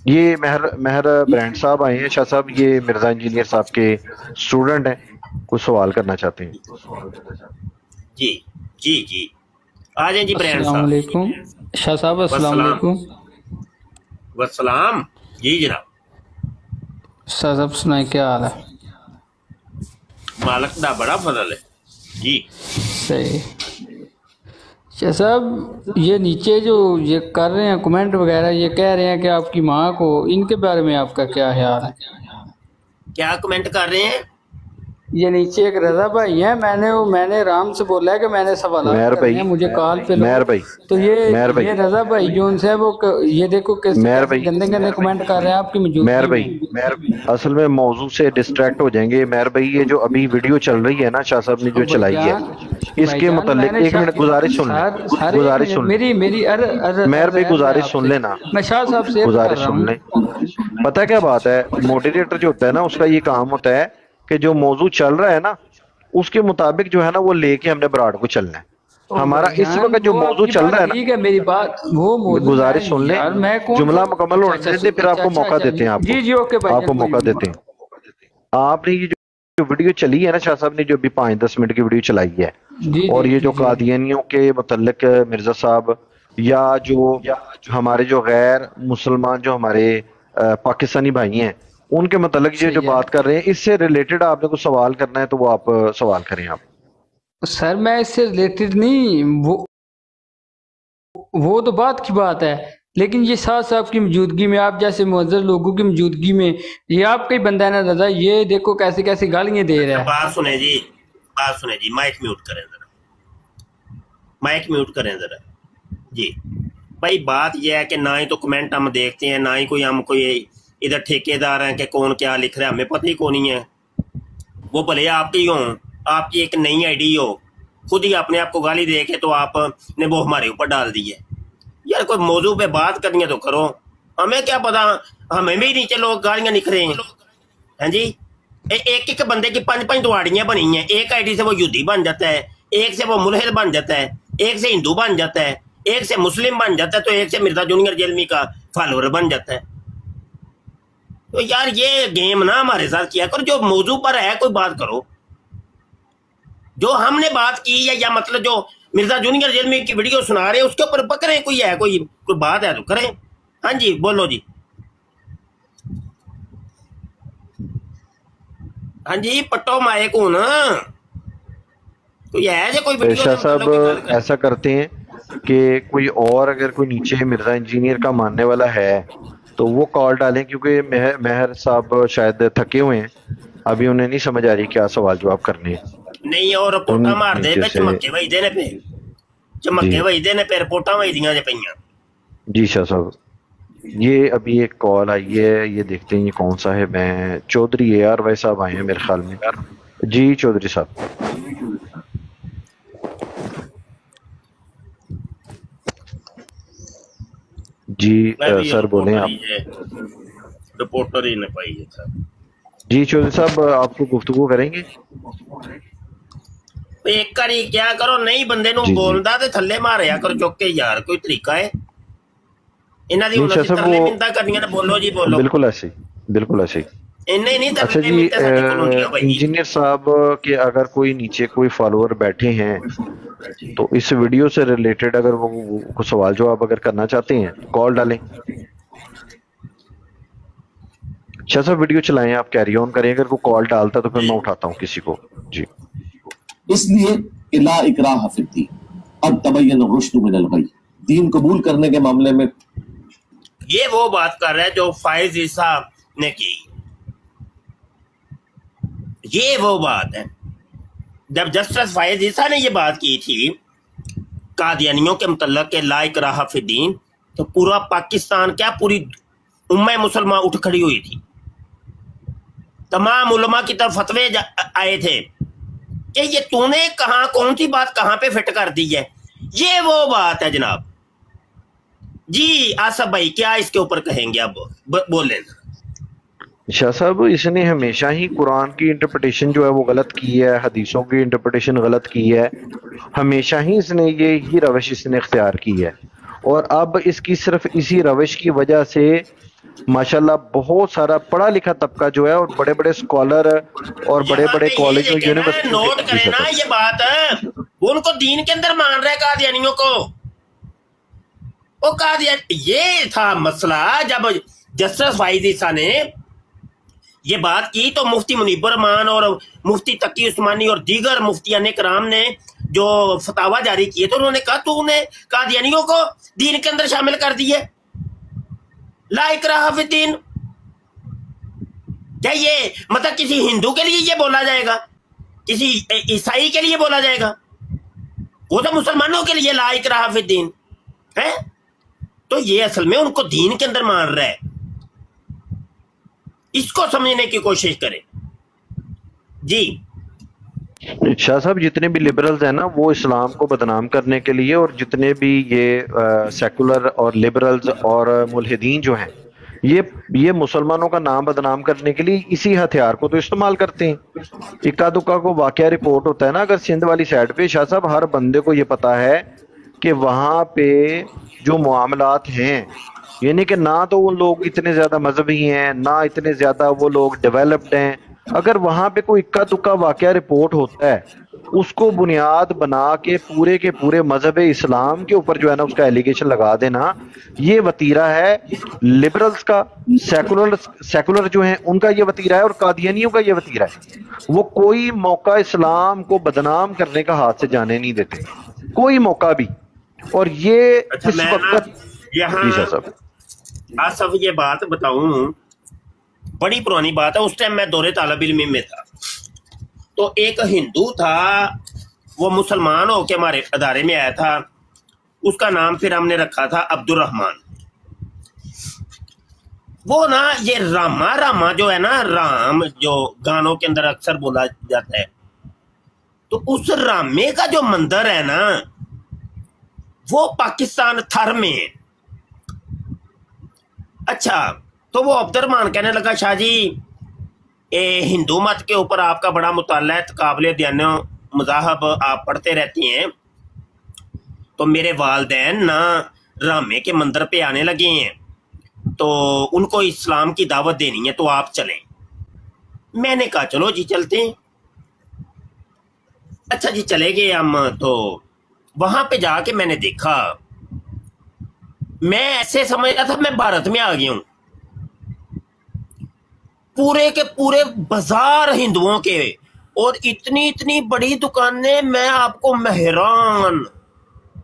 ये महर ब्रांड साहब आए हैं शाह साहब, ये मिर्जा इंजीनियर साहब के स्टूडेंट हैं, कुछ सवाल करना चाहते हैं। जी जी जी आ जाए जी ब्रांड साहब। अस्सलाम वालेकुम शाह साहब। अस्सलाम वालेकुम। वस्सलाम जी जनाब। शाह साहब सुनाए क्या हाल है? मालक दा बड़ा फजल है जी। सही। शाह साहब ये नीचे जो ये कर रहे हैं कमेंट वगैरह, ये कह रहे हैं कि आपकी माँ को, इनके बारे में आपका क्या ख्याल है? क्या कमेंट कर रहे हैं? ये नीचे एक रजा भाई है, मैंने राम से बोला है कि मैंने सवाल करने हैं, मुझे कॉल पे लो। तो ये रजा भाई जो उनसे वो ये देखो किस गंदे गंदे कमेंट कर रहे हैं आपकी मौजूदगी में। असल में मौजू से डिस्ट्रैक्ट हो जाएंगे। मेहर भाई ये जो अभी वीडियो चल रही है ना शाह साहब ने जो चलाई है इसके मुतालिक एक मिनट गुजारिश सुन ले, गुजारिश सुन मेरी मेहर भाई गुजारिश सुन लेना, मैं शाह साहब से गुजारिश सुन ले। पता क्या बात है, मॉडरेटर जो होता है ना उसका ये काम होता है कि जो मौजू चल रहा है ना उसके मुताबिक जो है ना वो लेके हमने ब्राड को चलना है। हमारा इस वक्त जो मौजू चल रहा है ना, ठीक है मेरी बात वो गुजारिश सुन ले, जुमला मुकम्मल होने देते फिर आपको मौका देते हैं, आपको मौका देते हैं। आपने ये जो वीडियो चली है ना शाह साहब ने जो अभी 5-10 मिनट की वीडियो चलाई है और ये जो कादियानियों के मुतल्लिक मिर्जा साहब या जो हमारे जो गैर मुसलमान जो हमारे पाकिस्तानी भाई हैं उनके मतलब ये जो बात कर रहे हैं इससे रिलेटेड आपने कुछ सवाल करना है तो वो आप सवाल करें। आप सर मैं इससे रिलेटेड नहीं, वो तो बात की बात है, लेकिन ये शाह साहब की मौजूदगी में, आप जैसे मुअज़्ज़र लोगों की मौजूदगी में ये आपका ही बंदा है ना दादा, ये देखो कैसे कैसे गालियां दे रहा है। बात सुने जी, माइक म्यूट करें जरा, माइक म्यूट करें जरा जी। भाई बात यह है कि ना ही तो कमेंट हम देखते हैं, ना ही कोई इधर ठेकेदार हैं कि कौन क्या लिख रहा है, हमें पता ही कौन नहीं है। वो भले आपकी हो, आपकी एक नई आईडी हो, खुद ही अपने आप को गाली दे के तो आपने वो हमारे ऊपर डाल दी है। यार कोई मौजू पे बात करनी है तो करो, हमें क्या पता, हमें भी नीचे लोग गालियां लिख रहे हैं। हैं जी, एक बंदे की 5-5 दुआड़ियां बनी हैं, एक आईडी से वो यहूदी बन जाता है, एक से वो मुल्हिद बन जाता है, एक से हिंदू बन जाता है, एक से मुस्लिम बन जाता है, तो एक से मिर्जा जूनियर जेलमी का फॉलोअर बन जाता है। तो यार ये गेम ना हमारे साथ किया करो, जो मौजू पर है कोई बात करो, जो हमने बात की है या मतलब जो मिर्जा जूनियर जेलमी की वीडियो सुना रहे हैं उसके ऊपर पकड़े, कोई बात है तो करें। हाँ जी बोलो जी। हाँ जी पट्टो माए को ना कोई है जो कोई वीडियो साहब ऐसा करते हैं कि कोई और अगर कोई नीचे मिर्जा इंजीनियर का मानने वाला है तो वो कॉल डालें, क्योंकि महर साहब शायद थके हुए हैं, अभी उन्हें नहीं समझ आ रही क्या सवाल जवाब करने हैं। नहीं और रिपोर्टा मार दे पे चमके वही देने पे, चमके वही देने पे रिपोर्टा वही दियां जे पईयां। जी शाह साहब ये अभी एक कॉल आई है, ये देखते हैं ये कौन सा है। मैं चौधरी AR भाई साहब आए हैं मेरे ख्याल में। जी चौधरी साहब। जी सर बोलें आप। रिपोर्टर ही ने पाई है सर। जी चौधरी साहब आपको गुफ्तगू करेंगे। एक करी क्या करो, नहीं बंदे नु बोलदा ते थल्ले मारया करो चुक के यार, कोई तरीका है? ਇਹਨਾਂ ਦੀ ਹੁਣ ਅਸੀਂ ਤਰਲੇ ਮਿੰਤਾ ਕਰਨੀਆਂ ਨੇ, ਬੋਲੋ ਜੀ ਬੋਲੋ। ਬਿਲਕੁਲ ਐਸੇ ਬਿल्कुल ऐसे ही। अच्छा जी, इंजीनियर साहब के अगर कोई नीचे कोई फॉलोअर बैठे हैं तो इस वीडियो से रिलेटेड अगर वो सवाल जवाब अगर करना चाहते हैं कॉल डालें। अच्छा सर वीडियो चलाएं, आप कैरी ऑन करें, अगर कोई कॉल डालता तो फिर मैं उठाता हूँ किसी को जी। इसलिए ला इकराह फिद्दीन, अब तबय्यन रुश्द मिनल गय, दीन कबूल करने के मामले में ये वो बात कर रहा है जो फाइज ईसा ने की। ये वो बात है जब जस्टिस फाइज ईसा ने ये बात की थी कादियानियों के मुतल्लक के ला इकराह फिद्दीन, तो पूरा पाकिस्तान क्या पूरी उम्मा मुसलमान उठ खड़ी हुई थी। तमाम उलमा की तरफ फतवे आए थे कि ये तूने कहाँ कौन सी बात कहाँ पे फिट कर दी है। ये वो बात है जनाब जी। आसफ भाई क्या इसके ऊपर कहेंगे आप, बोलें। शाह साहब इसने हमेशा ही कुरान की इंटरप्रिटेशन जो है वो गलत की है, हदीसों की इंटरप्रिटेशन गलत की है, हमेशा ही इसने ये ही रविश इसने इख्तियार की है। और अब इसकी सिर्फ इसी रविश की वजह से माशाल्लाह बहुत सारा पढ़ा लिखा तबका जो है और बड़े बड़े स्कॉलर और बड़े बड़े कॉलेज और यूनिवर्सिटी नोट करें ना ये बात है, उनको दीन के अंदर मान रहे कादियानियों को। वो कादियान ये था मसला जब जस्टिस फाइज ईसा ने ये बात की तो मुफ्ती मुनीबुर रहमान और मुफ्ती तकी उस्मानी और दीगर मुफ्तियान कराम ने जो फतावा जारी किए तो उन्होंने कहा तूने कादियानियों को दीन के अंदर शामिल कर दिए, ला इकराह फिद्दीन। क्या ये मतलब किसी हिंदू के लिए ये बोला जाएगा, किसी ईसाई के लिए बोला जाएगा? वो तो मुसलमानों के लिए ला इकराह फिद्दीन है। तो ये असल में उनको दीन के अंदर मान रहा है, इसको समझने की कोशिश करें जी। शाह साहब जितने भी लिबरल्स हैं ना वो इस्लाम को बदनाम करने के लिए, और जितने भी ये सेकुलर और लिबरल्स और मुल्हिदीन जो हैं ये मुसलमानों का नाम बदनाम करने के लिए इसी हथियार को तो इस्तेमाल करते हैं। इक्का दुक्का को वाकया रिपोर्ट होता है ना अगर सिंध वाली साइड पे, शाह साहब हर बंदे को ये पता है कि वहाँ पे जो मामलात हैं यानी कि ना तो वो लोग इतने ज्यादा मजहबी हैं ना इतने ज्यादा वो लोग डेवलप्ड हैं। अगर वहाँ पे कोई इक्का दुक्का वाकया रिपोर्ट होता है उसको बुनियाद बना के पूरे मजहब इस्लाम के ऊपर जो है ना उसका एलिगेशन लगा देना, ये वतीरा है लिबरल्स का, सेकुलर जो हैं उनका ये वतीरा है और कादियानियों का ये वतीरा है। वो कोई मौका इस्लाम को बदनाम करने का हाथ से जाने नहीं देते, कोई मौका भी। और ये इस वक्त यहाँ आसफ ये बात बताऊं, बड़ी पुरानी बात है, उस टाइम मैं दौरे तालिब इल्म में था तो एक हिंदू था वो मुसलमान होके हमारे अदारे में आया था, उसका नाम फिर हमने रखा था अब्दुल रहमान। वो ना ये रामा जो है ना, राम जो गानों के अंदर अक्सर बोला जाता है, तो उस रामे का जो मंदिर है ना वो पाकिस्तान थर में है। अच्छा तो वो अब्दुल रहमान कहने लगा शाह जी हिंदू मत के ऊपर आपका बड़ा मुताला है, काबिल ध्यान मज़ाहब आप पढ़ते रहती हैं, तो मेरे वालदैन ना रामे के मंदिर पे आने लगे हैं तो उनको इस्लाम की दावत देनी है तो आप चलें। मैंने कहा चलो जी चलते हैं। अच्छा जी चले गए हम। तो वहां पे जाके मैंने देखा, मैं ऐसे समझ रहा था मैं भारत में आ गया हूं। पूरे के पूरे बाजार हिंदुओं के और इतनी बड़ी दुकानें, मैं आपको मेहरान,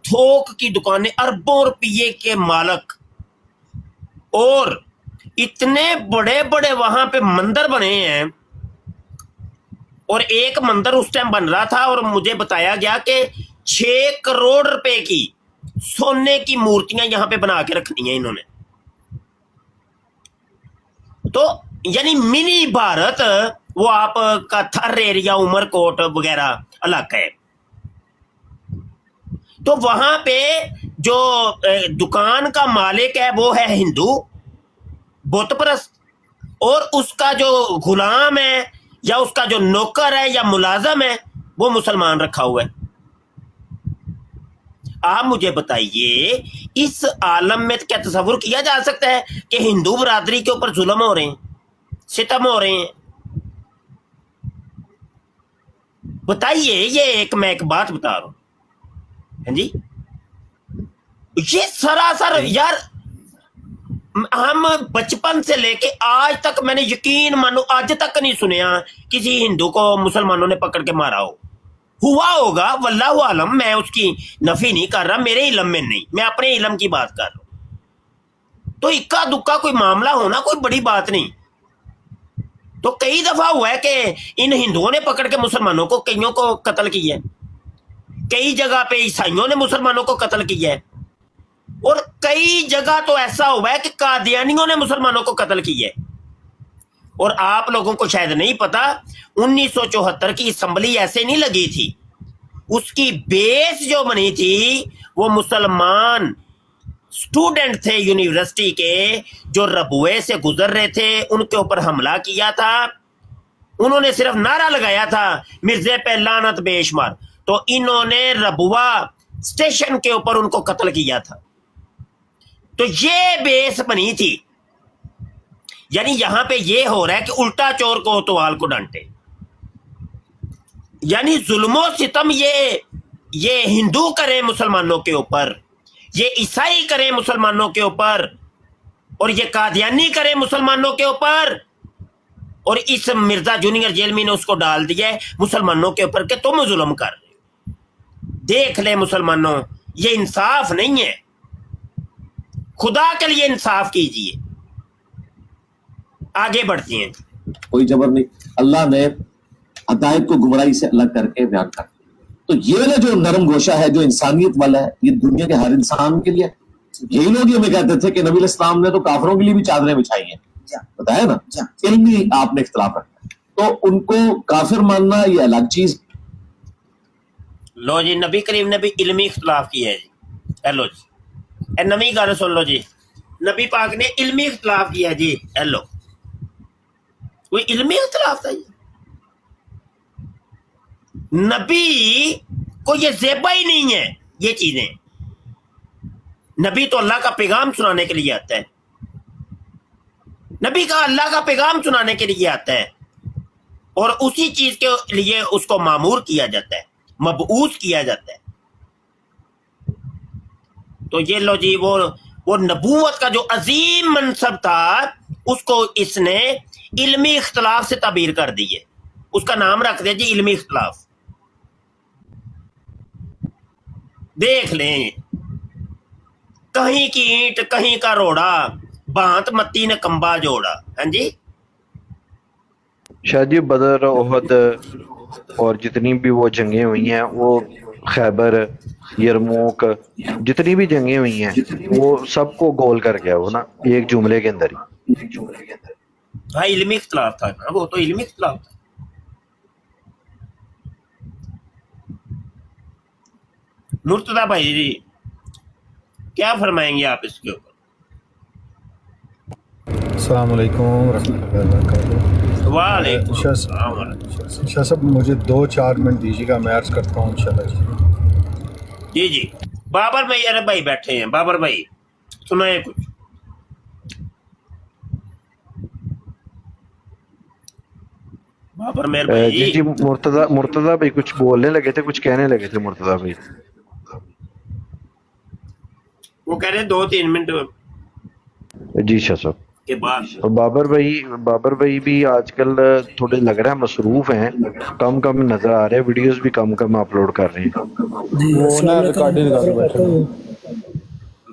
थोक की दुकानें, अरबों रुपये के मालक, और इतने बड़े बड़े वहां पे मंदिर बने हैं। और एक मंदिर उस टाइम बन रहा था और मुझे बताया गया कि 6 करोड़ रुपए की सोने की मूर्तियां यहां पे बना के रखनी है इन्होंने। तो यानी मिनी भारत वो आपका थर एरिया, उमरकोट वगैरह इलाका है। तो वहां पे जो दुकान का मालिक है वो है हिंदू बुतपरस्त, और उसका जो गुलाम है या उसका जो नौकर है या मुलाजम है वो मुसलमान रखा हुआ है। آپ مجھے بتائیے اس عالم میں کیا تصور کیا جا سکتا ہے کہ ہندو برادری کے اوپر ظلم ہو رہے ہیں, ستم ہو رہے ہیں؟ بتائیے. یہ میں ایک بات بتا رہا ہوں, ہاں جی, یہ سراسر یار ہم بچپن سے لے کے آج تک میں نے یقین مانو آج تک نہیں سنیا کسی ہندو کو مسلمانوں نے پکڑ کے مارا ہوا ہوگا واللہ عالم, میں اس کی نفی نہیں کر رہا, میرے علم میں نہیں, میں اپنے علم کی بات کر رہا ہوں. تو اکا دکا کوئی معاملہ ہونا کوئی بڑی بات نہیں. تو کئی دفعہ ہوا ہے کہ ان ہندوؤں نے پکڑ کے مسلمانوں کو کئیوں کو قتل کیا ہے, کئی جگہ پہ عیسائیوں نے مسلمانوں کو قتل کیا ہے, اور کئی جگہ تو ایسا ہوا ہے کہ قادیانیوں نے مسلمانوں کو قتل کیا ہے. اور آپ لوگوں کو شاید نہیں پتا 1974 کی اسمبلی ایسے نہیں لگی تھی, اس کی بیس جو بنی تھی وہ مسلمان اسٹوڈنٹ تھے یونیورسٹی کے جو ربوے سے گزر رہے تھے, ان کے اوپر حملہ کیا تھا. انہوں نے صرف نعرہ لگایا تھا مرزے پہ لعنت بے شمار, تو انہوں نے ربوہ اسٹیشن کے اوپر ان کو قتل کیا تھا. تو یہ بیس بنی تھی. یعنی یہاں پہ یہ ہو رہا ہے کہ الٹا چور کو اتوال کو ڈانٹے, یعنی ظلم و ستم یہ ہندو کریں مسلمانوں کے اوپر, یہ عیسائی کریں مسلمانوں کے اوپر, اور یہ قادیانی کریں مسلمانوں کے اوپر, اور اس مرزا جونیئر جیلمی نے اس کو ڈال دیا ہے مسلمانوں کے اوپر کہ تم ظلم کر رہے ہو. دیکھ لے مسلمانوں, یہ انصاف نہیں ہے, خدا کے لیے انصاف کیجئے. آگے بڑھتی ہیں. کوئی جبر نہیں, اللہ نے ہدایت کو گمراہی سے الگ کر کے بیان کر. تو یہ جو نرم گوشہ ہے جو انسانیت والا ہے, یہ دنیا کے ہر انسان کے لیے. یہی لوگ یہ میں کہتے تھے کہ نبی علیہ السلام نے تو کافروں کے لیے بھی چادریں بچھائی ہیں, بتایا نا, علمی آپ نے اختلاف رکھا, تو ان کو کافر ماننا یہ الگ چیز. لو جی, نبی کریم نے بھی علمی اختلاف کیا ہے جی. ہیلو جی, اے نمی گانے سن لو جی, نبی پاک نے علمی اختلاف کیا جی. ہیلو, کوئی علمی اختلاف تھا جی؟ نبی کو یہ زیبا ہی نہیں ہے یہ چیزیں. نبی تو اللہ کا پیغام سنانے کے لیے آتا ہے, نبی کا اللہ کا پیغام سنانے کے لیے آتا ہے, اور اسی چیز کے لیے اس کو مامور کیا جاتا ہے, مبعوث کیا جاتا ہے. تو یہ لو جی, وہ نبوت کا جو عظیم منصب تھا اس کو اس نے علمی اختلاف سے تعبیر کر دی ہے, اس کا نام رکھ دیا جی علمی اختلاف. دیکھ لیں, کہیں کی اینٹ کہیں کا روڑا, بانت متی نے کمبا جوڑا. ہاں جی, شاید جی بدر, احد اور جتنی بھی وہ جنگیں ہوئی ہیں, وہ خیبر, یرموک, جتنی بھی جنگیں ہوئی ہیں وہ سب کو گول کر گیا وہ نا ایک جملے کے اندر ہی. ہاں علمی اختلاف تھا نا, وہ تو علمی اختلاف تھا. مرتضیٰ بھائی جی کیا فرمائیں گے آپ اس کے اوپر؟ السلام علیکم ورحمۃ اللہ وبرکاتہ. وعلیکم السلام. شاہ صاحب مجھے 2-4 منٹ دیجیے گا, میں عرض کرتا ہوں انشاءاللہ. جی جی, بابر بھائی, ارے بھائی بیٹھے ہیں, بابر بھائی سنائیں کچھ. بابر میر بھائی. جی جی, مرتضیٰ بھائی کچھ بولنے لگے تھے, کچھ کہنے لگے تھے مرتضیٰ بھائی. وہ کہہ رہے 2-3 منٹ جی شاہ صاحب کے بعد. اور بابر بھائی بھی آج کل تھوڑے لگ رہا ہے مصروف ہیں, کم نظر آ رہے ہیں, ویڈیوز بھی کم اپلوڈ کر رہے ہیں.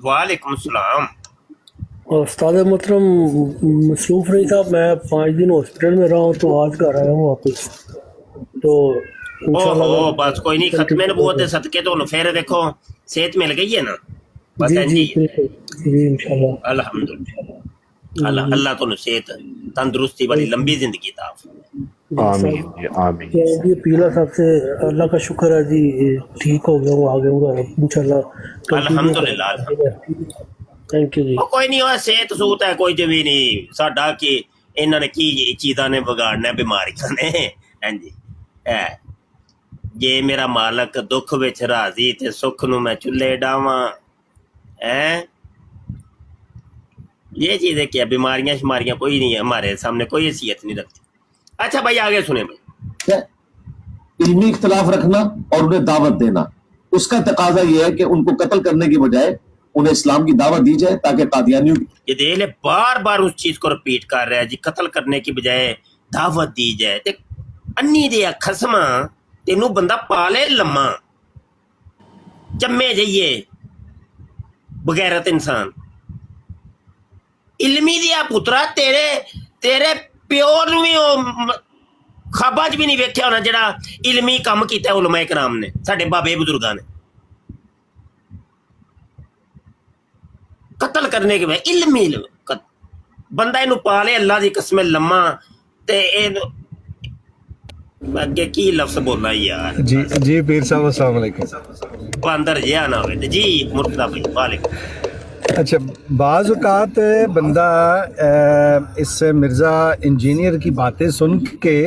وعلیکم السلام. استاد محترم مصروف نہیں تھا, میں 5 دن ہاسپٹل میں رہا ہوں, تو آج گھر آیا ہوں واپس. تو بس کوئی نہیں, ختم نبوت صدقے تو پھر دیکھو صحت مل گئی ہے نا, بس جی انشاءاللہ. الحمدللہ, اللہ تو صحت تندرستی والی لمبی زندگی عطا. آمین آمین. جی پیلا صاحب سے اللہ کا شکر ہے جی, ٹھیک ہو گیا ہوں, آگے ہوں انشاءاللہ. الحمدللہ. تھینک یو جی. کوئی نہیں, صحت سوت ہے کوئی بھی نہیں ساڈا, کہ انہوں نے کی چیزاں نے بگاڑنا بیماریاں نے. ہاں جی, जे मेरा मालक दुख विच राजी ते सुख नू मैं चुल्हे डावां हैं। ये चीजें क्या, बीमारियां शिमारियां कोई नहीं है हमारे सामने, कोई हैसियत नहीं रखती। अच्छा भाई आगे सुने भाई। इल्मी इख्तलाफ रखना और उन्हें दावत देना, उसका तकाजा यह है कि उनको कत्ल करने की बजाय उन्हें इस्लाम की दावत दी जाए ताकि कादियानियों ये देख ले बार बार उस चीज को रिपीट कर रहा है जी, कत्ल करने की बजाय दावत दी जाए। ते अन्नी दे खसमा तेनू बंदा पाले लम्मा जम्मे जाइए बगैरत इंसान। इल्मी दिया पुत्रा तेरे तेरे प्यो नू भी खाबा च भी नहीं वेख्या होना जड़ा इल्मी काम किया उलमा इकराम ने, साडे बाबे बुजुर्गां ने। कत्ल करने के बाद इल्मी बंदा इनू पाले अल्लाह दी कसम लम्मा ते अगे की लफ्ज बोलना यार। जी जी पीर साहब अस्सलाम वालेकुम। बंदर जिया ना होवे जी मुर्तदा भाई वालेकुम। अच्छा, बाज़ औक़ात बंदा इस मिर्ज़ा इंजीनियर की बातें सुन के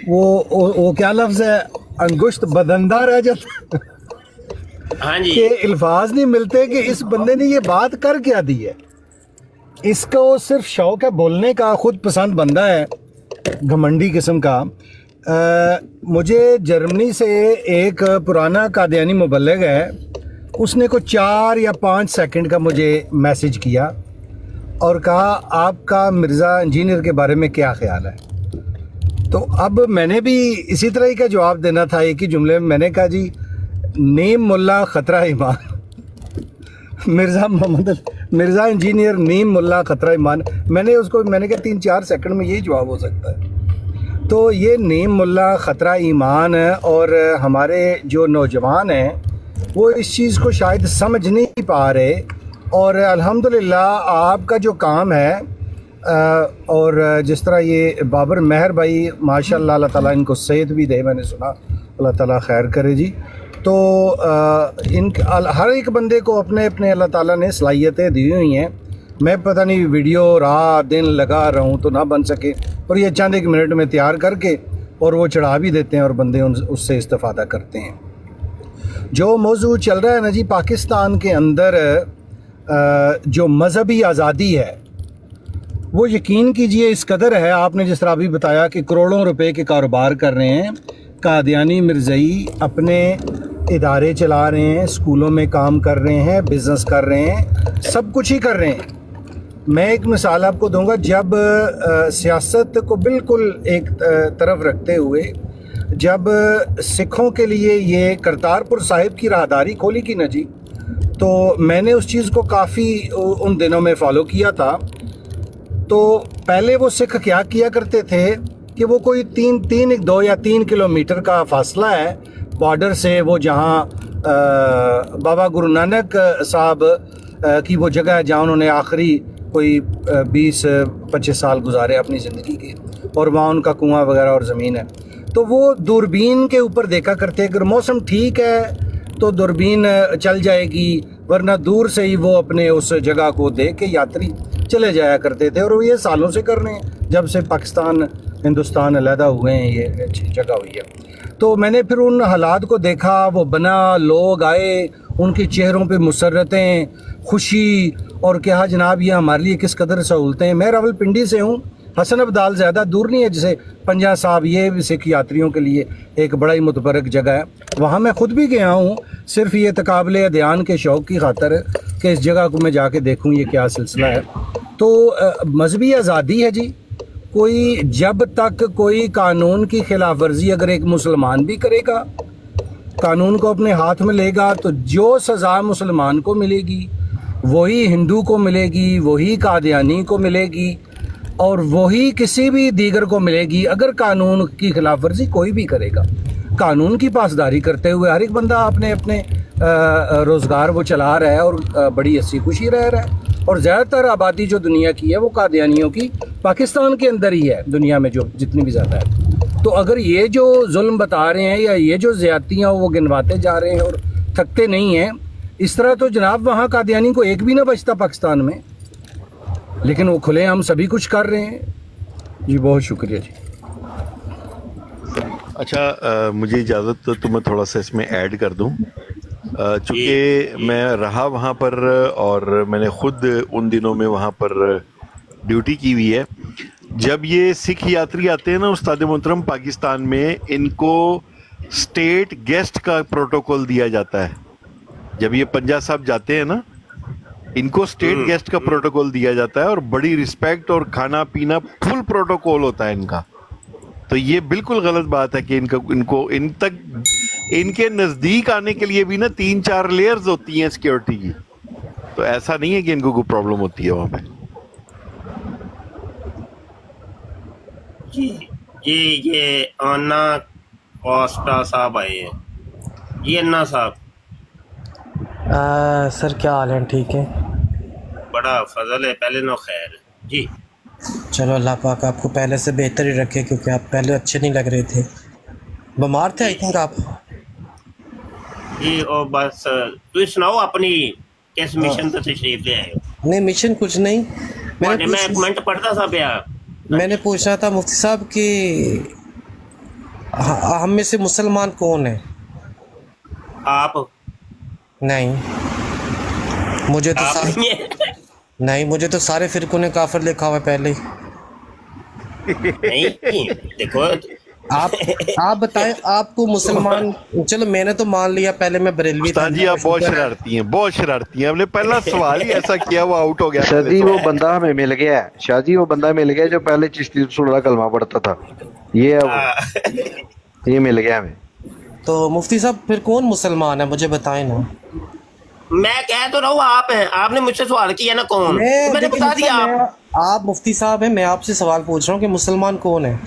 वो क्या लफ्ज़ है, अंगुश्त बदंदा रह जाता हाँ जी, कि अल्फाज नहीं मिलते कि इस बंदे ने ये बात कर क्या दी है। इसको सिर्फ शौक है बोलने का, खुद पसंद बंदा है, घमंडी किस्म का। मुझे जर्मनी से एक पुराना कादियानी मुबल्लिग है, उसने को 4 या 5 सेकंड का मुझे मैसेज किया और कहा आपका मिर्ज़ा इंजीनियर के बारे में क्या ख्याल है। तो अब मैंने भी इसी तरह ही का जवाब देना था, एक ही जुमले में मैंने कहा जी नीम मुल्ला ख़तरा ईमान। मिर्ज़ा इंजीनियर नीम मुल्ला ख़तरा ईमान, मैंने कहा 3-4 सेकंड में यही जवाब हो सकता है। तो ये नीम मुल्ला ख़तरा ईमान है, और हमारे जो नौजवान हैं वो इस चीज़ को शायद समझ नहीं पा रहे। और अल्हम्दुलिल्लाह आपका जो काम है और जिस तरह ये बाबर महर भाई माशाल्लाह अल्लाह ताला इनको सेहत भी दे, मैंने सुना, अल्लाह ताला खैर करे जी। तो हर एक बंदे को अपने अपने अल्लाह ताला ने सलाहियतें दी हुई हैं। मैं पता नहीं वीडियो रात दिन लगा रहा हूँ तो ना बन सके, और ये चंद एक मिनट में तैयार करके और वो चढ़ा भी देते हैं और बंदे उससे इस्तेफादा करते हैं। जो मौजू चल रहा है ना जी, पाकिस्तान के अंदर जो मजहबी आज़ादी है वो यकीन कीजिए इस कदर है, आपने जिस तरह अभी बताया कि करोड़ों रुपए के कारोबार कर रहे हैं कादियानी मिर्ज़ई, अपने इदारे चला रहे हैं, स्कूलों में काम कर रहे हैं, बिज़नेस कर रहे हैं, सब कुछ ही कर रहे हैं। मैं एक मिसाल आपको दूंगा, जब सियासत को बिल्कुल एक तरफ रखते हुए जब सिखों के लिए ये करतारपुर साहिब की राहदारी खोली की ना जी, तो मैंने उस चीज़ को काफ़ी उन दिनों में फ़ॉलो किया था। तो पहले वो सिख क्या किया करते थे कि वो कोई 2 या 3 किलोमीटर का फासला है बॉर्डर से, वो जहाँ बाबा गुरु नानक साहब की वो जगह है जहाँ उन्होंने आखिरी कोई 20-25 साल गुजारे अपनी ज़िंदगी के, और वहाँ उनका कुआं वगैरह और ज़मीन है। तो वो दूरबीन के ऊपर देखा करते, अगर मौसम ठीक है तो दूरबीन चल जाएगी, वरना दूर से ही वो अपने उस जगह को देख के यात्री चले जाया करते थे। और वो ये सालों से कर रहे हैं, जब से पाकिस्तान हिंदुस्तान अलहदा हुए हैं ये अच्छी जगह हुई है। तो मैंने फिर उन हालात को देखा, वो बना, लोग आए, उनके चेहरों पे मुसर्रतें, खुशी, और क्या जनाब ये हमारे लिए किस कदर सहूलतें हैं। मैं रावलपिंडी से हूँ, हसन अब्दाल ज़्यादा दूर नहीं है, जैसे पंजा साहब, ये भी सिख यात्रियों के लिए एक बड़ा ही मुतबरक जगह है। वहाँ मैं ख़ुद भी गया हूँ, सिर्फ ये तकाबले ध्यान के शौक़ की खातर कि इस जगह को मैं जाके देखूँ ये क्या सिलसिला है। तो मजहबी आज़ादी है जी, कोई जब तक कोई कानून की खिलाफ वर्जी अगर एक मुसलमान भी करेगा, कानून को अपने हाथ में लेगा, तो जो सज़ा मुसलमान को मिलेगी वही हिंदू को मिलेगी, वही कादियानी को मिलेगी, और वही किसी भी दीगर को मिलेगी अगर कानून की खिलाफ वर्जी कोई भी करेगा। कानून की पासदारी करते हुए हर एक बंदा अपने अपने रोज़गार वो चला रहा है और बड़ी हंसी खुशी रह रहा है। और ज़्यादातर आबादी जो दुनिया की है वो कादियानियों की पाकिस्तान के अंदर ही है, दुनिया में जो जितनी भी ज़्यादा है। तो अगर ये जो जुल्म बता रहे हैं या ये जो ज़्यादतियाँ वो गिनवाते जा रहे हैं और थकते नहीं हैं, इस तरह तो जनाब वहाँ कादियानी को एक भी ना बचता पाकिस्तान में, लेकिन वो खुले हम सभी कुछ कर रहे हैं जी। बहुत शुक्रिया जी। अच्छा मुझे इजाज़त तो मैं थोड़ा सा इसमें ऐड कर दूं, चूँकि मैं रहा वहाँ पर और मैंने ख़ुद उन दिनों में वहाँ पर ड्यूटी की हुई है। जब ये सिख यात्री आते हैं ना उस्ताद मोहतरम पाकिस्तान में, इनको स्टेट गेस्ट का प्रोटोकॉल दिया जाता है। जब ये पंजा साहब जाते हैं ना, इनको स्टेट गेस्ट का प्रोटोकॉल दिया जाता है और बड़ी रिस्पेक्ट और खाना पीना फुल प्रोटोकॉल होता है इनका। तो ये बिल्कुल गलत बात है कि इनको इन तक इनके नजदीक आने के लिए भी ना 3-4 लेयर्स होती हैं सिक्योरिटी की। तो ऐसा नहीं है कि इनको कोई प्रॉब्लम होती है वहां पे। ये अन्ना कोस्टा साहब आए हैं। ये अन्ना साहब सर क्या हाल है? ठीक है, बड़ा फजल है, पहले नो खैर जी। चलो अल्लाह पाक आपको पहले से बेहतर ही रखे, क्योंकि आप पहले अच्छे नहीं लग रहे थे, बीमार थे आई थिंक आप। जी और बस तू सुनाओ अपनी किस मिशन पे तशरीफ ले आए हो? नहीं मिशन कुछ नहीं, मैं कमेंट पढ़ता था भैया, मैंने पूछा था मुफ्ती साहब कि हम में से मुसलमान कौन है? आप? नहीं मुझे तो नहीं, मुझे तो सारे फिरकों ने काफिर लिखा हुआ है पहले ही। नहीं देखो आप बताएं आपको मुसलमान, चलो मैंने तो मान लिया पहले मैं बरेलवी था। जी आप बहुत शरारती हैं, बहुत शरारती हैं। हमने पहला सवाल ही ऐसा किया, वो आउट हो गया। शादी वो बंदा हमें मिल गया है, शादी वो बंदा मिल गया जो पहले चिश्ती रसूल का कलमा पढ़ता था, ये मिल गया हमें। तो मुफ्ती साहब फिर कौन मुसलमान है मुझे बताएं ना। मैं कह तो रहा हूँ आप हैं, आपने मुझसे सवाल किया ना कौन, मैंने बता दिया। आप मुफ्ती साहब हैं, मैं आपसे सवाल पूछ रहा हूँ कि मुसलमान कौन है,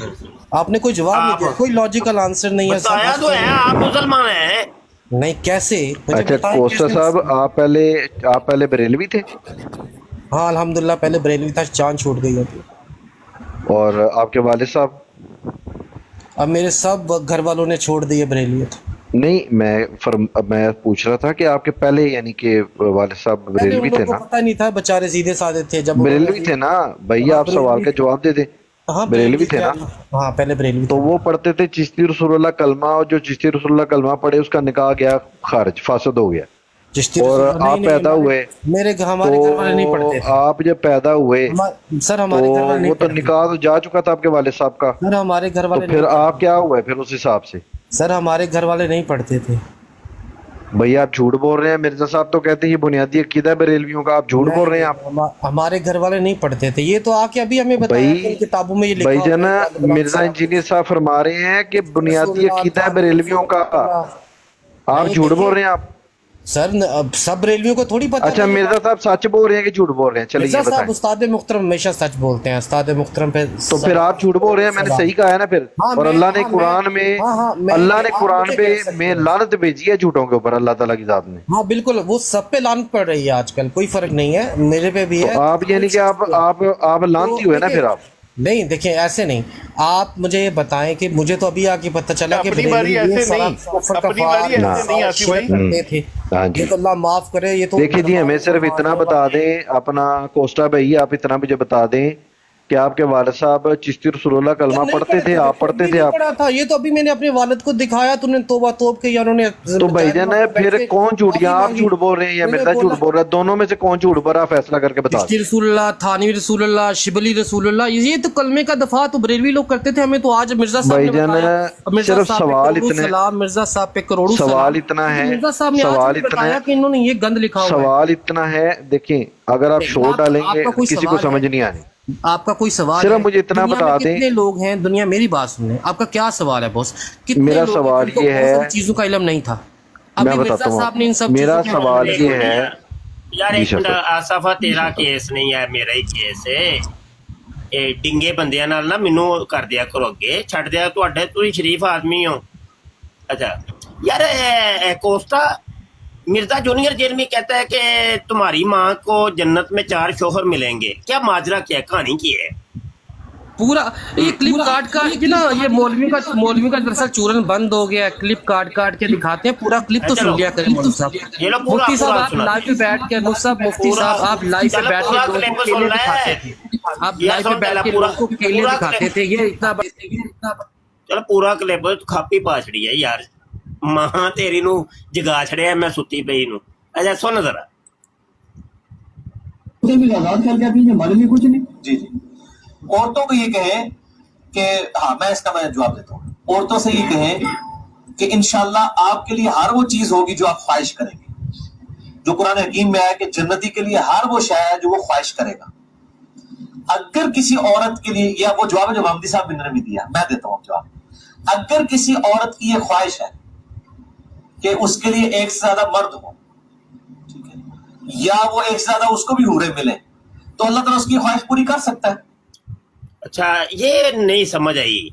आपने कोई जवाब नहीं दिया, कोई लॉजिकल आंसर नहीं है। बताया तो है आप मुसलमान हैं। नहीं कैसे? अच्छा कोस्टा साहब आप पहले बरेलवी थे? हाँ अल्हम्दुलिल्लाह पहले बरेलवी था, चांद छूट गई अभी। और आपके वालिद साहब? अब मेरे सब घर वालों ने छोड़ दिए बरेलियत। नहीं मैं पूछ रहा था कि आपके पहले यानी कि वालिद साहब बरेलवी थे ना? पता नहीं था, बेचारे सीधे साधे थे। जब बरेलवी थे ना भैया, आप सवाल का जवाब दे दे। हाँ बरेलवी थे ना? हाँ पहले बरेलवी। तो वो पढ़ते थे चिश्ती रसूलुल्लाह कलमा, और जो चिश्ती रसूलुल्लाह कलमा पढ़े उसका निकाह गया खारिज, फासद हो गया। और आप पैदा हुए, हमारे घर वाले नहीं पढ़ते थे। आप जब पैदा हुए सर हमारे घर वाले नहीं, वो तो निकाह तो जा चुका था आपके वालिद साहब का। सर हमारे घर वाले तो फिर आप क्या हुए फिर उस हिसाब से? सर हमारे घर वाले नहीं पढ़ते थे। भैया आप झूठ बोल रहे हैं, मिर्जा साहब तो कहते हैं ये बुनियादी अकीदा है बरेलवियों का, आप झूठ बोल रहे हैं। आप हमारे घर वाले नहीं पढ़ते थे, ये तो आके अभी हमें बताया कि किताबों में ये लिखा है। भाई जाना मिर्जा इंजीनियर साहब फरमा रहे हैं कि बुनियादी अकीदा है बरेलवियों का, आप झूठ बोल रहे हैं। आप सर सब रेलवियों को थोड़ी पता। अच्छा मिर्जा साहब सच बोल रहे हैं कि झूठ बोल रहे हैं? चलिए ये बताएं। उस्ताद मुख्तरम हमेशा सच बोलते हैं, उस्ताद मुख्तरम पे। तो फिर आप झूठ बोल रहे हैं, मैंने सही कहा है ना फिर। और अल्लाह ने कुरान में अल्लाह ने कुरान में लानत भेजी है झूठों के ऊपर, अल्लाह ताला की जात ने। हाँ बिल्कुल, वो सब पे लानत पड़ रही है आजकल, कोई फर्क नहीं है, मेरे पे भी है। आप यानी कि आप लानती हुए ना फिर आप? नहीं देखिए ऐसे नहीं, आप मुझे ये बताएं कि मुझे तो अभी आके पता चला कि अल्लाह माफ करे। ये तो देखिए जी हमें सिर्फ इतना बता दें, अपना कोस्टा भाई आप इतना मुझे बता दें कि आपके वालिद साहब चिश्ती रसूलुल्लाह कलमा पढ़ते थे, आप पढ़ते थे? आप पढ़ा था, ये तो अभी मैंने अपने वालिद को दिखाया, तूने तोबा तोब के उन्होंने। तो भाईजान है फिर कौन झूठ, आप झूठ बोल रहे हैं या मिर्जा झूठ बोल रहा है? दोनों में से कौन झूठ बोल रहा है? फैसला करके बता। चिश्ती रसूलुल्लाह, थानवी रसूलुल्लाह, शिबली रसूलुल्लाह, ये तो कलमे का दफा तो बरेलवी लोग करते थे, हमें तो आज मिर्जा साहब ने भाईजान सिर्फ सवाल इतने, मिर्जा साहब पे करोड़ों सवाल इतना है, सवाल इतना है कि इन्होंने ये गंद लिखा हुआ है। सवाल इतना है, देखिए अगर आप शोर डालेंगे किसी को समझ नहीं आने। आपका कोई सवाल सिर्फ मुझे इतना बता दें, कितने लोग हैं दुनिया, मेरी बात सुनने, आपका क्या सवाल है बॉस? मेरा सवाल ये है, चीजों का इल्म नहीं था, मैं बताता हूँ। मेरा सवाल ये है यार, एक मिनट आसफा, तेरा केस नहीं है, मेरा ही केस है। डिंगे बंदियां नाल ना मैनू कर दिया करो अगे, छड़ दिया तुहाडे, तुसीं शरीफ आदमी हो। अच्छा यार कोस्टा, मिर्जा जूनियर जेल में कहता है कि तुम्हारी माँ को जन्नत में 4 शोहर मिलेंगे, क्या माजरा, क्या कहानी की है? पूरा ये क्लिप काट ना, ये मौलवी का दरअसल चूरन बंद हो गया, क्लिप काट के दिखाते हैं, पूरा क्लिप तो सुन लिया करें मुफ्ती साहब। आप लाइव पे बैठ के मुफ्ती साहब आप लाइव पे बैठ के लोगों को केले दिखाते थे, आप लाइव पे बैठ के लोगों को केले दिखाते थे। ये इतना चल पूरा क्लिप खापी पा छड़ी है यार, मां तेरी नू जगा छड़िया मैं सुती पई नू। अच्छा सुन जरा, आजाद करके अभी हमारे लिए कुछ नहीं। जी जी, औरतों को ये कहें कि हाँ, मैं जवाब देता हूँ। औरतों से ये कहें कि इंशाल्लाह आपके लिए हर वो चीज होगी जो आप ख्वाहिश करेंगे, जो कुरान हकीम में आया कि जन्नती के लिए हर वो शय है जो वो ख्वाहिश करेगा। अगर किसी औरत के लिए, या वो जवाब जो महमदी साहब ने भी दिया, मैं देता हूँ जवाब, अगर किसी औरत की ये ख्वाहिश है कि उसके लिए एक से ज्यादा मर्द हो, ठीक है, या वो एक से ज्यादा उसको भी हूरे मिले, तो अल्लाह ताला उसकी ख्वाहिश पूरी कर सकता है। अच्छा ये नहीं समझ आई,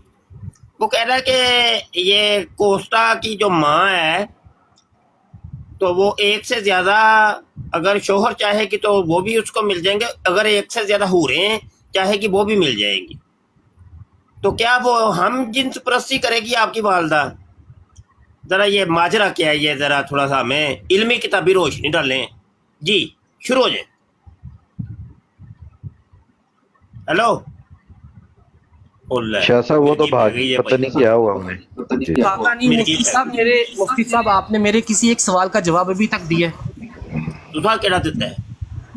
वो कह रहा है कि ये कोस्टा की जो माँ है तो वो एक से ज्यादा अगर शोहर चाहेगी तो वो भी उसको मिल जाएंगे, अगर एक से ज्यादा हूरें चाहेगी वो भी मिल जाएंगी। तो क्या वो हम जिन्स परस्ती करेगी आपकी वालदा? जरा ये माजरा क्या है, ये जरा थोड़ा सा हमें इल्मी किताबी रोशनी डालें जी। शुरू हो जाए। हेलो शाह साहब, वो तो भाग गई, पता नहीं क्या हुआ उन्हें। मुफ्ती साहब आपने मेरे किसी एक सवाल का जवाब अभी तक दिया दूसरा केड़ा देता है?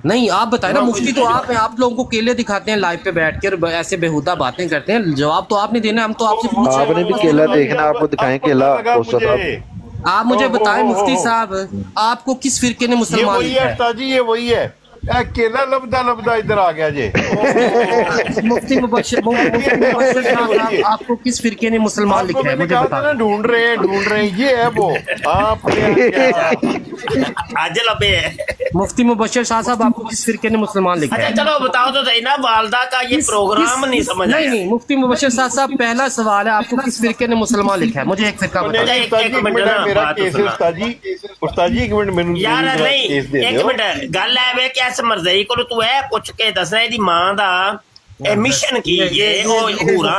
नहीं आप बताए ना, मुफ्ती तो आप हैं, आप लोगों को केले दिखाते हैं लाइव पे बैठ कर, ऐसे बेहुदा बातें करते हैं, जवाब तो आपने देना, हम तो आपसे पूछ रहे हैं। आपने भी केला देखना, आपको दिखाएं केला। आप मुझे बताएं मुफ्ती साहब, आपको किस फिरके ने मुसलमान लिखा है? ये वही है केला लबदा लबदा इधर आ गया जी। मुफ्ती मुबश्शिर साहब, आपको किस फिरके ने मुसलमान लिखा है मुझे बताओ। ढूंढ रहे हैं ये है वो आप आज लबे है। मुफ्ती मुबश्शिर साहब, आपको किस फिरके ने मुसलमान लिखा है? चलो बताओ तो सही ना, वालदा का ये प्रोग्राम नहीं समझ आया। नहीं मुफ्ती मुबश्शिर साहब, पहला सवाल है, आपको किस फिरके ने मुसलमान लिखा है? मुझे एक फिरका बताओ। एक मिनट गल है कि मरज़ई को तू है पूछ के दसना दी मां दा मिशन की ये पूरा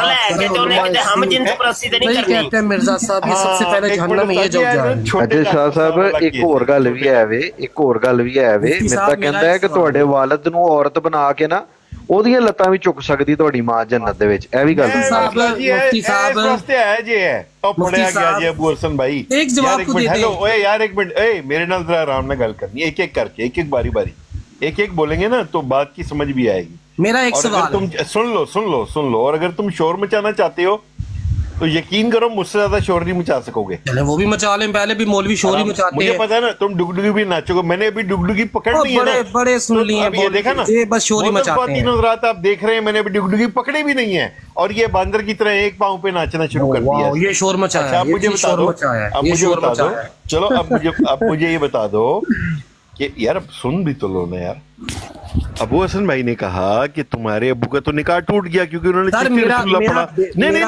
लेके तो ने कि हम जिन्स परस्ती ते नहीं करनी। कहते हैं मिर्जा साहब ये सबसे पहले जहन्नम में ये जो अजय शाह साहब, एक और गल भी है वे, एक और गल भी है वे। मिर्जा कहता है कि ਤੁਹਾਡੇ ਵਾਲਿਦ ਨੂੰ ਔਰਤ ਬਣਾ ਕੇ ਨਾ ਉਹਦੀਆਂ ਲੱਤਾਂ ਵੀ ਚੁੱਕ ਸਕਦੀ ਤੁਹਾਡੀ ਮਾਂ ਜन्नत ਦੇ ਵਿੱਚ। ਇਹ ਵੀ ਗੱਲ ਮੁਫਤੀ ਸਾਹਿਬ ਵਾਸਤੇ ਆਇਆ ਜੇ ਹੈ ਉਹ ਪੜਿਆ ਗਿਆ ਜੀ ਅਬੂ ਹਸਨ ਭਾਈ। एक जवाब तो दे दे। ओए यार एक मिनट, ए मेरे नाल जरा आराम से गल करनी है, एक एक करके, एक एक बारी बारी, एक एक बोलेंगे ना तो बात की समझ भी आएगी। मेरा एक सवाल तुम सुन लो और अगर तुम शोर मचाना चाहते हो तो यकीन करो मुझसे ज्यादा शोर नहीं मचा सकोगे। चले वो भी मचा लें, पहले भी मौलवी शोर ही मचाते हैं। मुझे पता है ना, तुम डुगडुगी भी नाचोगे, मैंने अभी डुगडुगी पकड़ ली है ना। बड़े सुन लिए ये देखा ना, ये बस शोर ही मचाते हैं। रात आप देख रहे हैं, मैंने अभी डुगडुगी पकड़ी भी नहीं है और ये बांदर की तरह एक पाँव पे नाचना शुरू कर दिया। ये शोर मचाया। अब मुझे बता दो, चलो अब मुझे ये बता दो कि यार सुन भी तो लो ना यार। अबू हसन भाई ने कहा कि तुम्हारे अबू का तो निकाह टूट गया क्योंकि उन्होंने पढ़ा। नहीं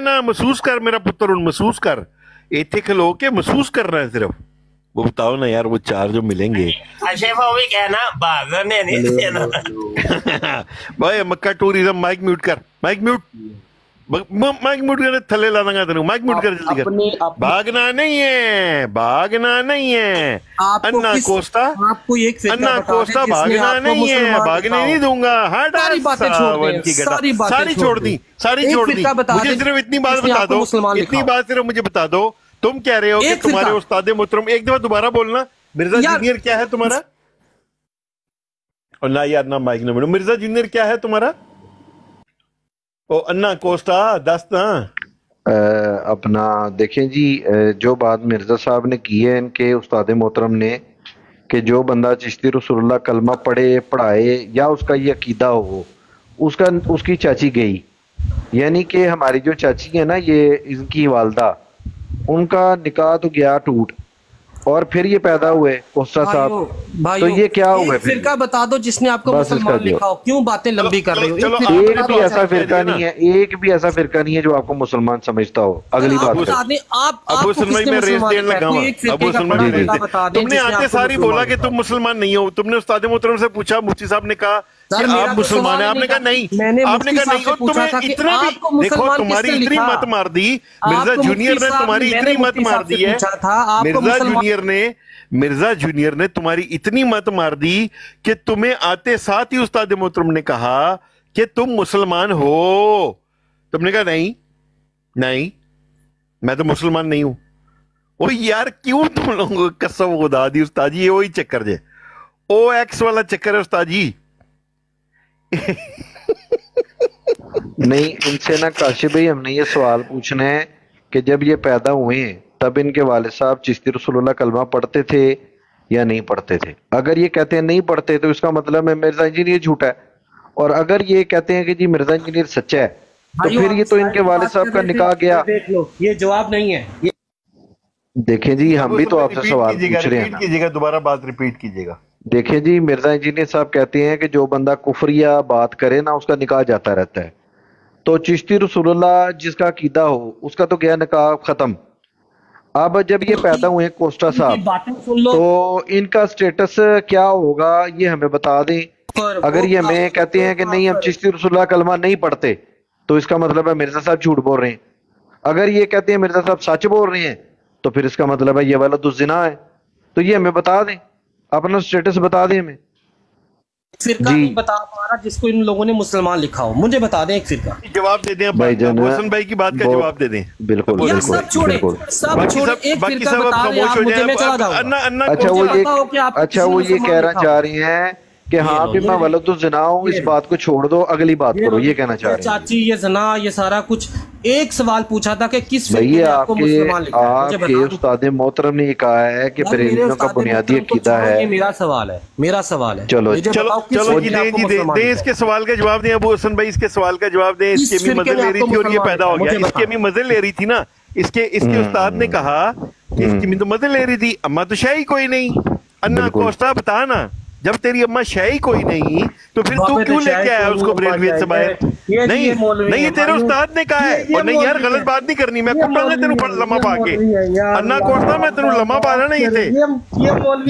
ना महसूस कर मेरा पुत्र, महसूस कर, इथे खलो के महसूस कर रहा है सिर्फ। वो बताओ ना यार, वो चार जो मिलेंगे भाई मक्का टूरिज्म। माइक म्यूट कर, माइक म्यूट कर, थले ला दूंगा तेरे, माइक म्यूट कर जल्दी कर। भागना नहीं है अन्ना कोस्ता, आपको एक अन्ना कोस्ता भागना नहीं है, भागने नहीं दूंगा। सारी बातें छोड़ दी। मुझे सिर्फ इतनी बात बता दो, इतनी बात सिर्फ मुझे बता दो। तुम कह रहे हो कि तुम्हारे उस्ताद मोहतरम, एक दफा दोबारा बोलना, मिर्जा जूनियर क्या है तुम्हारा? और ना यार ना माइक न, मिर्जा जूनियर क्या है तुम्हारा? ओ अन्ना कोस्टा दस ना। अपना देखें जी, जो बात मिर्जा साहब ने की है इनके उस्ताद मोहतरम ने, कि जो बंदा चिश्ती रसूलुल्लाह कलमा पढ़े पढ़ाए या उसका ये अकीदा हो, उसकी चाची गई, यानी कि हमारी जो चाची है ना, ये इनकी वालदा, उनका निकाह तो गया टूट और फिर ये पैदा हुए कोस्टा साहब, तो ये क्या हुआ? फिरका बता दो जिसने आपको मुसलमान लिखा हो। क्यों बातें लंबी कर रहे हो? एक भी ऐसा फिरका नहीं है, एक भी ऐसा फिरका नहीं है जो आपको मुसलमान समझता हो। अगली बात तुमने आते सारी बोला कि तुम मुसलमान नहीं हो, तुमने उस्ताद मोहतरम से पूछा, मुफ्ती साहब ने कहा कि आप मुसलमान हैं, आपने कहा नहीं, आपने कहा नहीं। तुम्हें इतना भी देखो, तुम्हारी इतनी मत मार दी मिर्जा जूनियर ने, तुम्हारी इतनी मत मार दी है मिर्जा जूनियर ने तुम्हारी इतनी मत मार दी कि तुम्हें आते साथ ही उस्ताद मोहतरम ने कहा कि तुम मुसलमान हो। तुमने कहा नहीं नहीं मैं तो मुसलमान नहीं हूं। ओ यार क्यों तुम लोगों को कसम खुदा दी उस्ताद जी, ये वही चक्कर जे OX वाला चक्कर है उस्ताद जी। नहीं, इनसे ना काशिफ भाई हमने ये सवाल पूछना है कि जब ये पैदा हुए हैं तब इनके वालिद साहब चिश्ती रसूलुल्लाह कलमा पढ़ते थे या नहीं पढ़ते थे? अगर ये कहते हैं नहीं पढ़ते तो इसका मतलब है मिर्जा इंजीनियर झूठा है, और अगर ये कहते हैं कि जी मिर्जा इंजीनियर सच्चा है तो फिर ये तो इनके वालिद साहब का निकाह गया। देख लो ये जवाब नहीं है। देखें जी हम भी तो आपसे सवाल पूछ रहे हैं, कीजिएगा दोबारा बात रिपीट कीजिएगा। देखें जी मिर्जा इंजीनियर साहब कहते हैं कि जो बंदा कुफर या बात करे ना उसका निकाह जाता रहता है, तो चिश्ती रसूलुल्लाह जिसका अकीदा हो उसका तो गया निकाह खत्म। अब जब ये पैदा हुए कोस्टा साहब तो इनका स्टेटस क्या होगा ये हमें बता दें। अगर ये हमें कहते हैं कि नहीं हम चिश्ती रसूलुल्लाह कलमा नहीं पढ़ते तो इसका मतलब है मिर्जा साहब झूठ बोल रहे हैं। अगर ये कहते हैं मिर्जा साहब सच बोल रहे हैं तो फिर इसका मतलब है ये वाला दुज़िना है। तो ये हमें बता दें, अपना स्टेटस बता दें हमें। फिरका नहीं बता पा रहा जिसको इन लोगों ने मुसलमान लिखा हो, मुझे बता दें एक फिरका। जवाब दे दें मोहसिन भाई की बात का जवाब दे दें। बिल्कुल बिल्कुल सब छोड़े सब छोड़े, एक फिरका बता दें आप मुझे, मैं चला जाऊंगा। अच्छा वो ये कहना चाह रही हैं कि हाँ भी मैं वलदुल ज़िना हूँ, इस बात को छोड़ दो अगली बात करो, ये कहना चाह रहे हैं। चाची ये ज़िना ये सारा कुछ, एक सवाल पूछा था कि किस फिरके ने आपको मुसलमान लिखा है? आपके उस्ताद मोहतरम ने कहा है कि बरेलियों का बुनियादी अकीदा है। ये मेरा सवाल है, मेरा सवाल है। चलो चलो चलो दे इसके सवाल का जवाब दें अबू हसन भाई, इसके सवाल का जवाब दें। इसकी अम्मी मजे ले रही थी और ये पैदा हो गया। इसकी अम्मी मजे ले रही थी ना, इसके उस्ताद ने कहा इसकी अम्मी तो मजे ले रही थी, अम्मा तो शाही कोई नहीं। अन्ना कोस्टा बता ना, जब तेरी अम्मा शाही कोई नहीं तो फिर तू क्यों लेके आया उसको ब्रेलवेज से बाहर? नहीं नहीं ये तेरे उस्ताद ने कहा है। और नहीं यार गलत बात नहीं करनी, मैं कुत्ता ने तेरू लम्हा पा के अन्ना कोस्ता मैं तेरू लम्हा पा रहा नहीं थे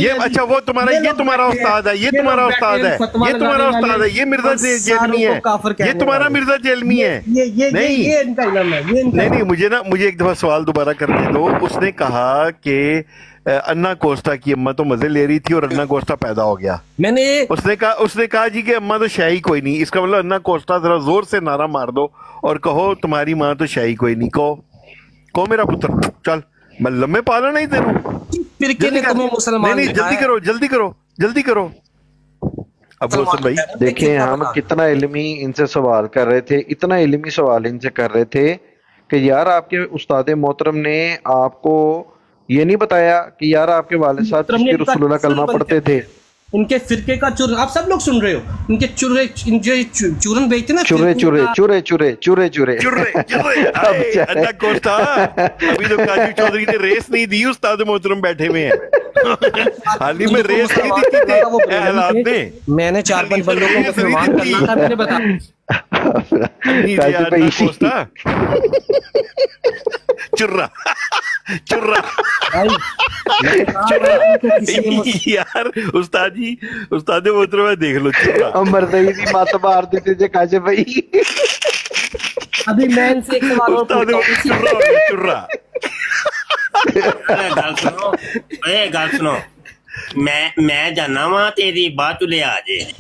ये। अच्छा वो तुम्हारा ये तुम्हारा उस्ताद है, ये तुम्हारा उस्ताद है, ये तुम्हारा उस्ताद है, ये मिर्जा जेलमी है, ये तुम्हारा मिर्जा जेलमी है। नहीं नहीं मुझे एक दफा सवाल दोबारा करने दो। उसने कहा कि अन्ना कोस्टा की अम्मा तो मजे ले रही थी और अन्ना कोस्टा पैदा हो गया। उसने कहा जी कि अम्मा तो शाही कोई नहीं। इसका मतलब अन्ना कोस्टा जरा जोर से नारा मार दो और कहो तुम्हारी माँ तो शाही कोई नहीं। कहो मेरा पुत्र चल, मैं लम्बे पाला नहीं तेरू। नहीं जल्दी करो जल्दी करो जल्दी करो। अबू हसन भाई देखें हम कितना इल्मी इनसे सवाल कर रहे थे, इतना इल्मी सवाल इनसे कर रहे थे कि यार आपके उस्ताद मोहतरम ने आपको ये नहीं बताया कि यार आपके वालिद साहब चिश्ती रसूलुल्लाह कलमा पढ़ते थे। उनके फिरके का चूरन आप सब लोग सुन रहे हो, उनके चूरन बेचते ना, चुरे चुरे चुरे चुरे चुरे चुरे चुरे। अन्ना कोस्टा अभी तो काजू चौधरी ने रेस नहीं दी, उस्ताद मोहतरम बैठे हुए हैं। हाल ही में रेस नहीं दी थी हालात ने। मैंने 4-5 बंदों को मुसलमान करना था, मैंने बताया चुर्रा चुर्रा यार उस्ताद मोहतरम देख लो चुर्रा मरदई मात मार देते थे काजे भाई। अभी मैं इनसे एक सवाल और चुर्रा गल सुनो मैं जाना वहां तेरी बात ले आ जे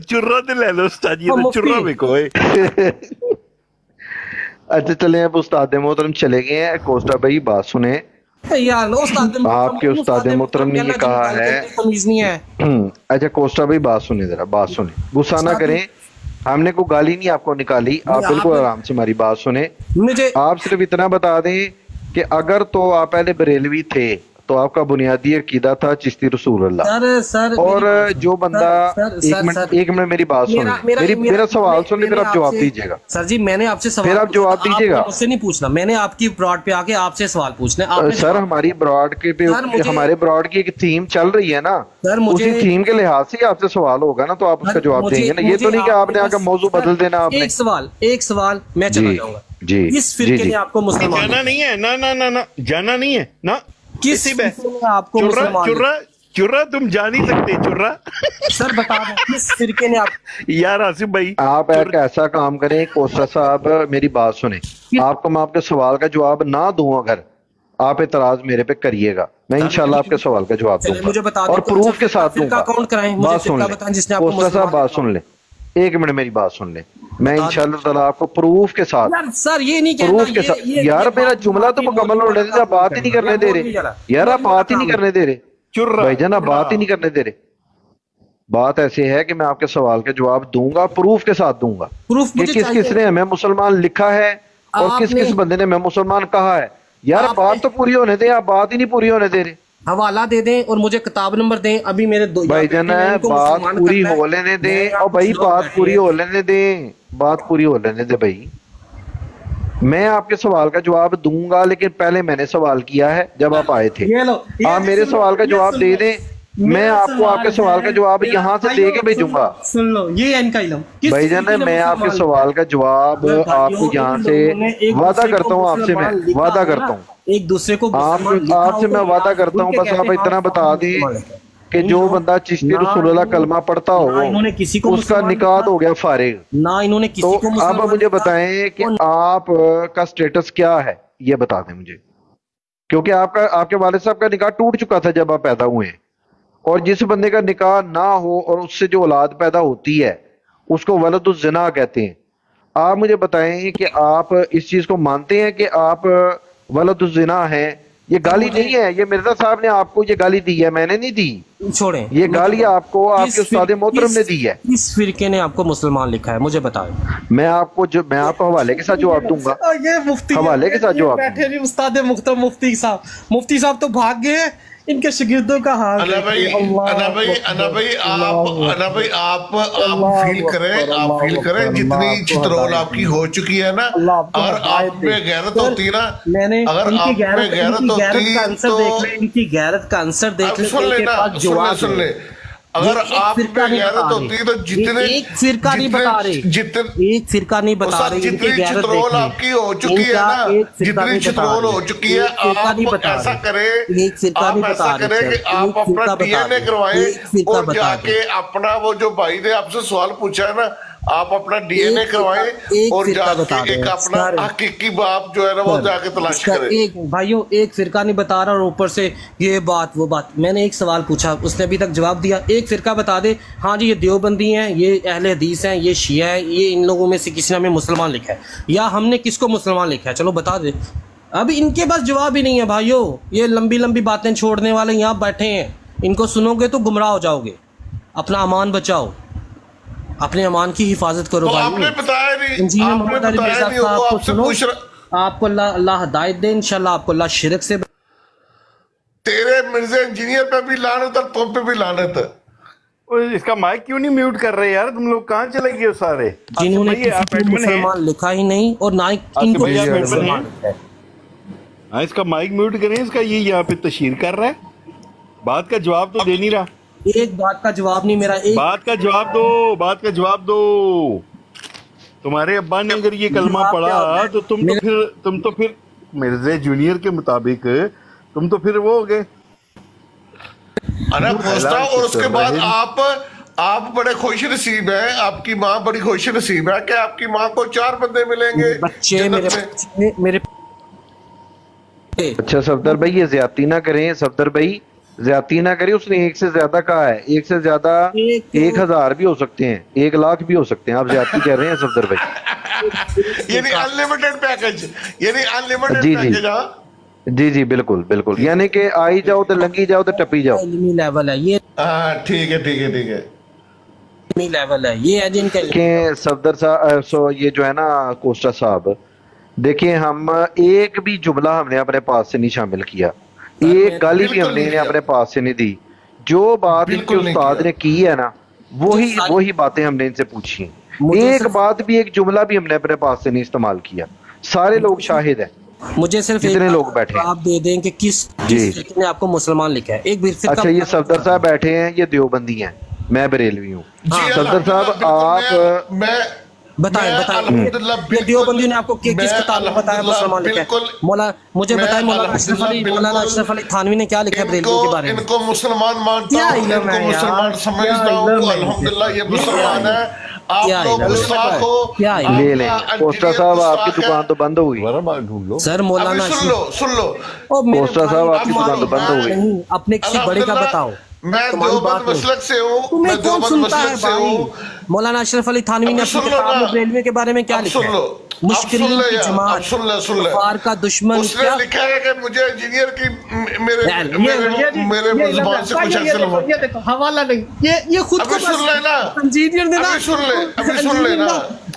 चुर्रा तो ले लो उस्ताद जी, चुर्रा बेको। अच्छा चले अब उस्ताद मोहतरम चले गए हैं। कोस्टा भाई बात सुने यार, आपके उस्ताद मोहतरम ने ये कहा है। अच्छा कोस्टा भाई बात सुने, जरा बात सुने, गुस्सा ना करें, हमने कोई गाली नहीं आपको निकाली, आप बिल्कुल आराम से हमारी बात सुने। आप सिर्फ इतना बता दें कि अगर तो आप पहले बरेलवी थे तो आपका बुनियादी अकीदा था चिश्ती रसूलुल्लाह। और जो बंदा एक मिनट मेरी बात सुनिए, मेरा सवाल सुनिए फिर आप जवाब दीजिएगा। सर जी मैंने आपसे सवाल, फिर आप जवाब दीजिएगा, मुझसे नहीं पूछना, मैंने आपकी ब्रॉड पे आके आपसे सवाल पूछना। सर हमारी ब्रॉड के पे हमारे ब्रॉड की एक थीम चल रही है ना, उसी थीम के लिहाज से आपसे सवाल होगा ना, तो आप उसका जवाब देंगे ना। ये तो नहीं कि आपने आकर मौजू बदल देना। आपने एक सवाल मैं चला जाऊंगा जी। इस फिरके ने आपको मुसलमान जाना नहीं है, ना ना ना ना जाना नहीं है ना। किस फिरके ने आपको मुसलमान? चुर्रा तुम जा नहीं सकते चुर्रा। सर बता दो किस फिरके ने आप? यार आसिफ भाई आप एक ऐसा काम करें, कोस्टा साहब मेरी बात सुने, आपको मैं आपके सवाल का जवाब ना दूं अगर آپ اعتراض میرے پہ کریے گا, میں انشاءاللہ آپ کے سوال کا جواب دوں گا اور پروف کے ساتھ دوں گا. بات سن لیں کوسٹا صاحب, بات سن لیں, ایک منٹ میری بات سن لیں. میں انشاءاللہ تعالیٰ آپ کو پروف کے ساتھ, سر یہ نہیں پروف کے ساتھ, یار میرا جملہ تو مکمل ہونے دے, آپ بات ہی نہیں کرنے دے رہے یار, آپ بات ہی نہیں کرنے دے رہے بھائی جان, آپ بات ہی نہیں کرنے دے رہے. بات ایسے ہے کہ میں آپ کے سوال کا جواب دوں گا, پروف کے ساتھ دوں گا کہ کس کس نے ہمیں مسلمان لکھا ہے اور کس کس بندے نے ہمیں مسلمان کہا ہے. یار بات تو پوری ہونے دیں, آپ بات ہی نہیں پوری ہونے دے رہے. حوالہ دے دیں اور مجھے کتاب نمبر دیں. ابھی میرے بھائی جان بات پوری ہو لینے دیں, اور بھائی بات پوری ہو لینے دیں, بات پوری ہو لینے دیں بھائی. میں آپ کے سوال کا جواب دوں گا, لیکن پہلے میں نے سوال کیا ہے جب آپ آئے تھے. آپ میرے سوال کا جواب دے دیں, میں آپ کو آپ کے سوال کا جواب یہاں سے دے کے بھیجوں گا. سن لو, یہ ان کا علم. بھائی جان میں آپ کے سوال کا جواب آپ کو یہاں سے وعدہ کرتا ہوں, آپ سے میں وعدہ کرتا ہوں, ایک دوسرے کو آپ سے میں وعدہ کرتا ہوں. بس آپ اتنا بتا دیں کہ جو بندہ چشتی رسول اللہ کلمہ پڑھتا ہو اس کا نکاح ہو گیا فارغ. تو اب مجھے بتائیں کہ آپ کا سٹیٹس کیا ہے, یہ بتا دیں مجھے, کیونکہ آپ کے والد صاحب کا نکاح ٹوٹ چکا تھا جب آپ پیدا ہوئے ہیں, اور جس بندے کا نکاح نہ ہو اور اس سے جو اولاد پیدا ہوتی ہے اس کو ولد الزنا کہتے ہیں. آپ مجھے بتائیں کہ آپ اس چیز کو مانتے ہیں کہ آپ ولد الزنا ہیں؟ یہ گالی نہیں ہے, یہ مرزا صاحب نے آپ کو یہ گالی دی ہے, میں نے نہیں دی. چھوڑیں, یہ گالی آپ کو آپ کے استاد محترم نے دی ہے. اس فرقے نے آپ کو مسلمان لکھا ہے, مجھے بتائیں. میں آپ کو حوالے کے ساتھ جواب دوں گا. یہ مفتی حوالے کے ساتھ جواب بیٹھے نہیں استاد محترم مفتی صاحب تو بھاگ گئے, ان کے شاگردوں کا حال. انا بھائی آپ فیل کریں جتنی چترول آپ کی ہو چکی ہے نا, اگر آپ میں غیرت ہوتی نا, اگر آپ میں غیرت ہوتی تو ان کی غیرت کا عنصر دیکھ لیں. سن لیں, اگر آپ میں غیرت ہوتی تو جتنے ایک فرقہ نہیں بتا رہے, ایک فرقہ نہیں بتا رہے, جتنی چترول آپ کی ہو چکی ہے نا, جتنی چترول ہو چکی ہے, آپ ایسا کریں کہ آپ اپنا ڈی این اے کروائیں اور جا کے اپنا وہ جو بھائی نے آپ سے سوال پوچھا ہے نا, آپ اپنا ڈی این اے کروائیں اور جا کے ایک اپنا حقیقی باپ جو ہے نا وہ جا کے تلاش کریں. بھائیو ایک فرقہ نہیں بتا رہا اور اوپر سے یہ بات وہ بات. میں نے ایک سوال پوچھا, اس نے ابھی تک جواب دیا. ایک فرقہ بتا دے, ہاں جی یہ دیوبندی ہیں, یہ اہل حدیث ہیں, یہ شیعہ ہیں, یہ ان لوگوں میں سے کسی نے ہمیں مسلمان لکھا ہے, یا ہم نے کس کو مسلمان لکھا ہے, چلو بتا دے. اب ان کے پاس جواب ہی نہیں ہے بھائیو. یہ لمبی لمبی باتیں چھوڑنے والے یہاں بیٹھے ہیں, ان کو سنو گے تو گمراہ ہو جاؤ گے. اپنا امان بچاؤ, اپنے امان کی حفاظت کرو. آپ نے بتایا نہیں, آپ کو اللہ ہدایت دے انشاءاللہ, آپ کو اللہ شرک سے. تیرے مرزا انجینئر پہ بھی لعنت اور تم پہ بھی لعنت. اس کا مائک کیوں نہیں میوٹ کر رہے یار, تم لوگ کہاں چلے گئے سارے؟ جنہوں نے مسلمان لکھا ہی نہیں اور نہ ان کو مسلمان. اس کا مائک میوٹ کریں, اس کا یہ یہاں پہ تشہیر کر رہا ہے, بات کا جواب تو دے نہیں رہا. ایک بات کا جواب نہیں, میرا ایک بات کا جواب دو, بات کا جواب دو. تمہارے ابا نے اگر یہ کلمہ پڑھا تو تم تو پھر مرزا جونیئر کے مطابق تم تو پھر وہ ہو گئے. اور اس کے بعد آپ بڑے خوش نصیب ہیں, آپ کی ماں بڑی خوش نصیب ہے کہ آپ کی ماں کو 4 بندے ملیں گے بچے میرے. اچھا صفدر بھائی یہ زیادتی نہ کریں, صفدر بھائی زیادتی نہ کریں. اس نے 1 سے زیادہ کہا ہے, 1 سے زیادہ 1000 بھی ہو سکتے ہیں, 1 لاکھ بھی ہو سکتے ہیں. آپ زیادتی کر رہے ہیں صفدر بھائی. یعنی انلیمیٹڈ پیکج, یعنی انلیمیٹڈ پیکج. جی جی بالکل بالکل, یعنی کہ آئی جاؤ تو لنگی جاؤ تو ٹپی جاؤ. علمی لیول ہے یہ. ٹھیک ہے علمی لیول ہے یہ ہے جن کا. کہ صفدر صاحب یہ جو ہے نا کوسٹا صاحب, دیکھیں ہم ایک بھی جملہ ہم نے اپنے پاس سے نہیں شامل کیا, ایک گالی بھی ہم نے اپنے پاس سے نہیں دی. جو بات ان کے استاد نے کی ہے نا وہی باتیں ہم نے ان سے پوچھی. ایک بات بھی, ایک جملہ بھی ہم نے اپنے پاس سے نہیں استعمال کیا. سارے لوگ شاہد ہیں, مجھے صرف جتنے لوگ بیٹھے آپ دے دیں کہ کس فرقے نے آپ کو مسلمان لکھا ہے. ایک بھی فرقہ. اچھا یہ صفدر صاحب بیٹھے ہیں, یہ دیوبندی ہیں, میں بریلوی ہوں. صفدر صاحب آپ بتائیں دیوبندی نے آپ کو کس کتاب میں بتایا مسلمان لکھا ہے؟ مجھے بتائیں مولانا اشرف علی تھانوی نے کیا لکھا ہے بریلویوں کے بارے میں؟ ان کو مسلمان مانتا ہوں, ان کو مسلمان سمجھتا ہوں, الحمدللہ یہ مسلمان ہے. आप लोग गुस्ताख हो। ले लें कोस्टा साहब, आपकी दुकान तो बंद हो गई सर। मौलाना सुन लो कोस्टा साहब, आपकी दुकान तो बंद हो गई। अपने किसी बड़े का बताओ। मैं देवबंद मसलक से हूँ, मैं देवबंद मसलक से हूँ। मौलाना अशरफ अली थानवी ने अपनी किताब में रेलवे के बारे में क्या लिखा है? मुश्किलीन की जमात, कुफार का दुश्मन। उसने लिखा है कि मुझे इंजीनियर की मेरे जुबान से कुछ हासिल हुआ। ये देखो हवाला नहीं, ये खुद को सुन लेना इंजीनियर ने ना, अभी सुन लेना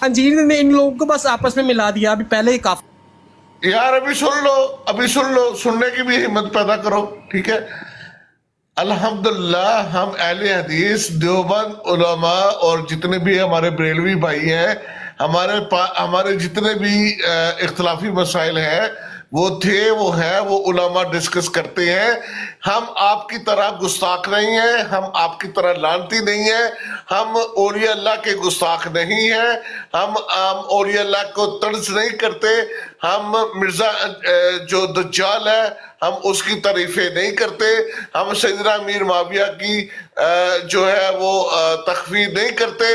इंजीनियर ने इन लोगों को बस आपस में मिला दिया। अभी पहले ही काफी यार, अभी सुन लो, सुनने की भी हिम्मत पैदा करो, ठीक है। अल्हम्दुलिल्लाह हम अहले हदीस देवबंद उलमा और जितने भी हमारे बरेलवी भाई हैं, हमारे जितने भी इख्तिलाफी मसाइल हैं वो थे, वो है, वो उलमा डिस्कस करते हैं। हम आपकी तरह गुस्ताख नहीं है, हम आपकी तरह लानती नहीं है, हम औलिया अल्लाह के गुस्ताख नहीं है, हम औलिया अल्लाह को तर्ज नहीं करते। हम मिर्जा जो दज्जाल है हम उसकी तारीफें नहीं करते। हम सैयदना मीर माविया की जो है वो तखफीर नहीं करते।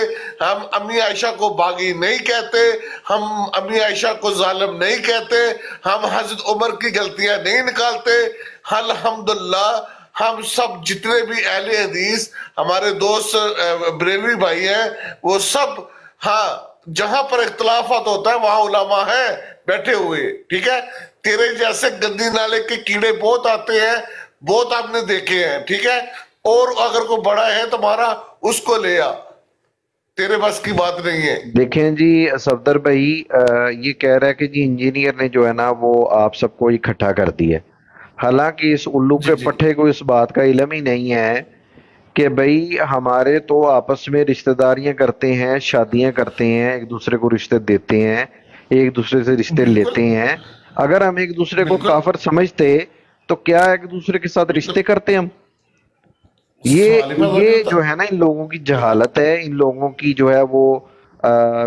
हम अम्मी आयशा को बागी नहीं कहते, हम अम्मी आयशा को जालिम नहीं कहते, हम हजरत उमर की गलतियां नहीं निकालते। अल्हम्दुलिल्लाह हम सब जितने भी अहले हदीस हमारे दोस्त बरेलवी भाई हैं वो सब, हाँ, जहां पर इख्तिलाफात होता है वहां उलमा है बैठे हुए, ठीक है। तेरे जैसे गंदी नाले के कीड़े बहुत आते हैं, बहुत आपने देखे हैं, ठीक है। और अगर कोई बड़ा है तुम्हारा उसको ले आ, तेरे बस की बात नहीं है। देखें जी सफदर भाई, ये कह रहा है कि जी इंजीनियर ने जो है ना वो आप सबको इकट्ठा कर दिया। हालांकि इस उल्लू के पट्टे को इस बात का इल्म ही नहीं है कि भाई हमारे तो आपस में रिश्तेदारियां करते हैं, शादियां करते हैं, एक दूसरे को रिश्ते देते हैं, एक दूसरे से रिश्ते लेते हैं। अगर हम एक दूसरे को काफिर समझते तो क्या एक दूसरे के साथ रिश्ते करते हम? ये जो है ना इन लोगों की जहालत है। इन लोगों की जो है वो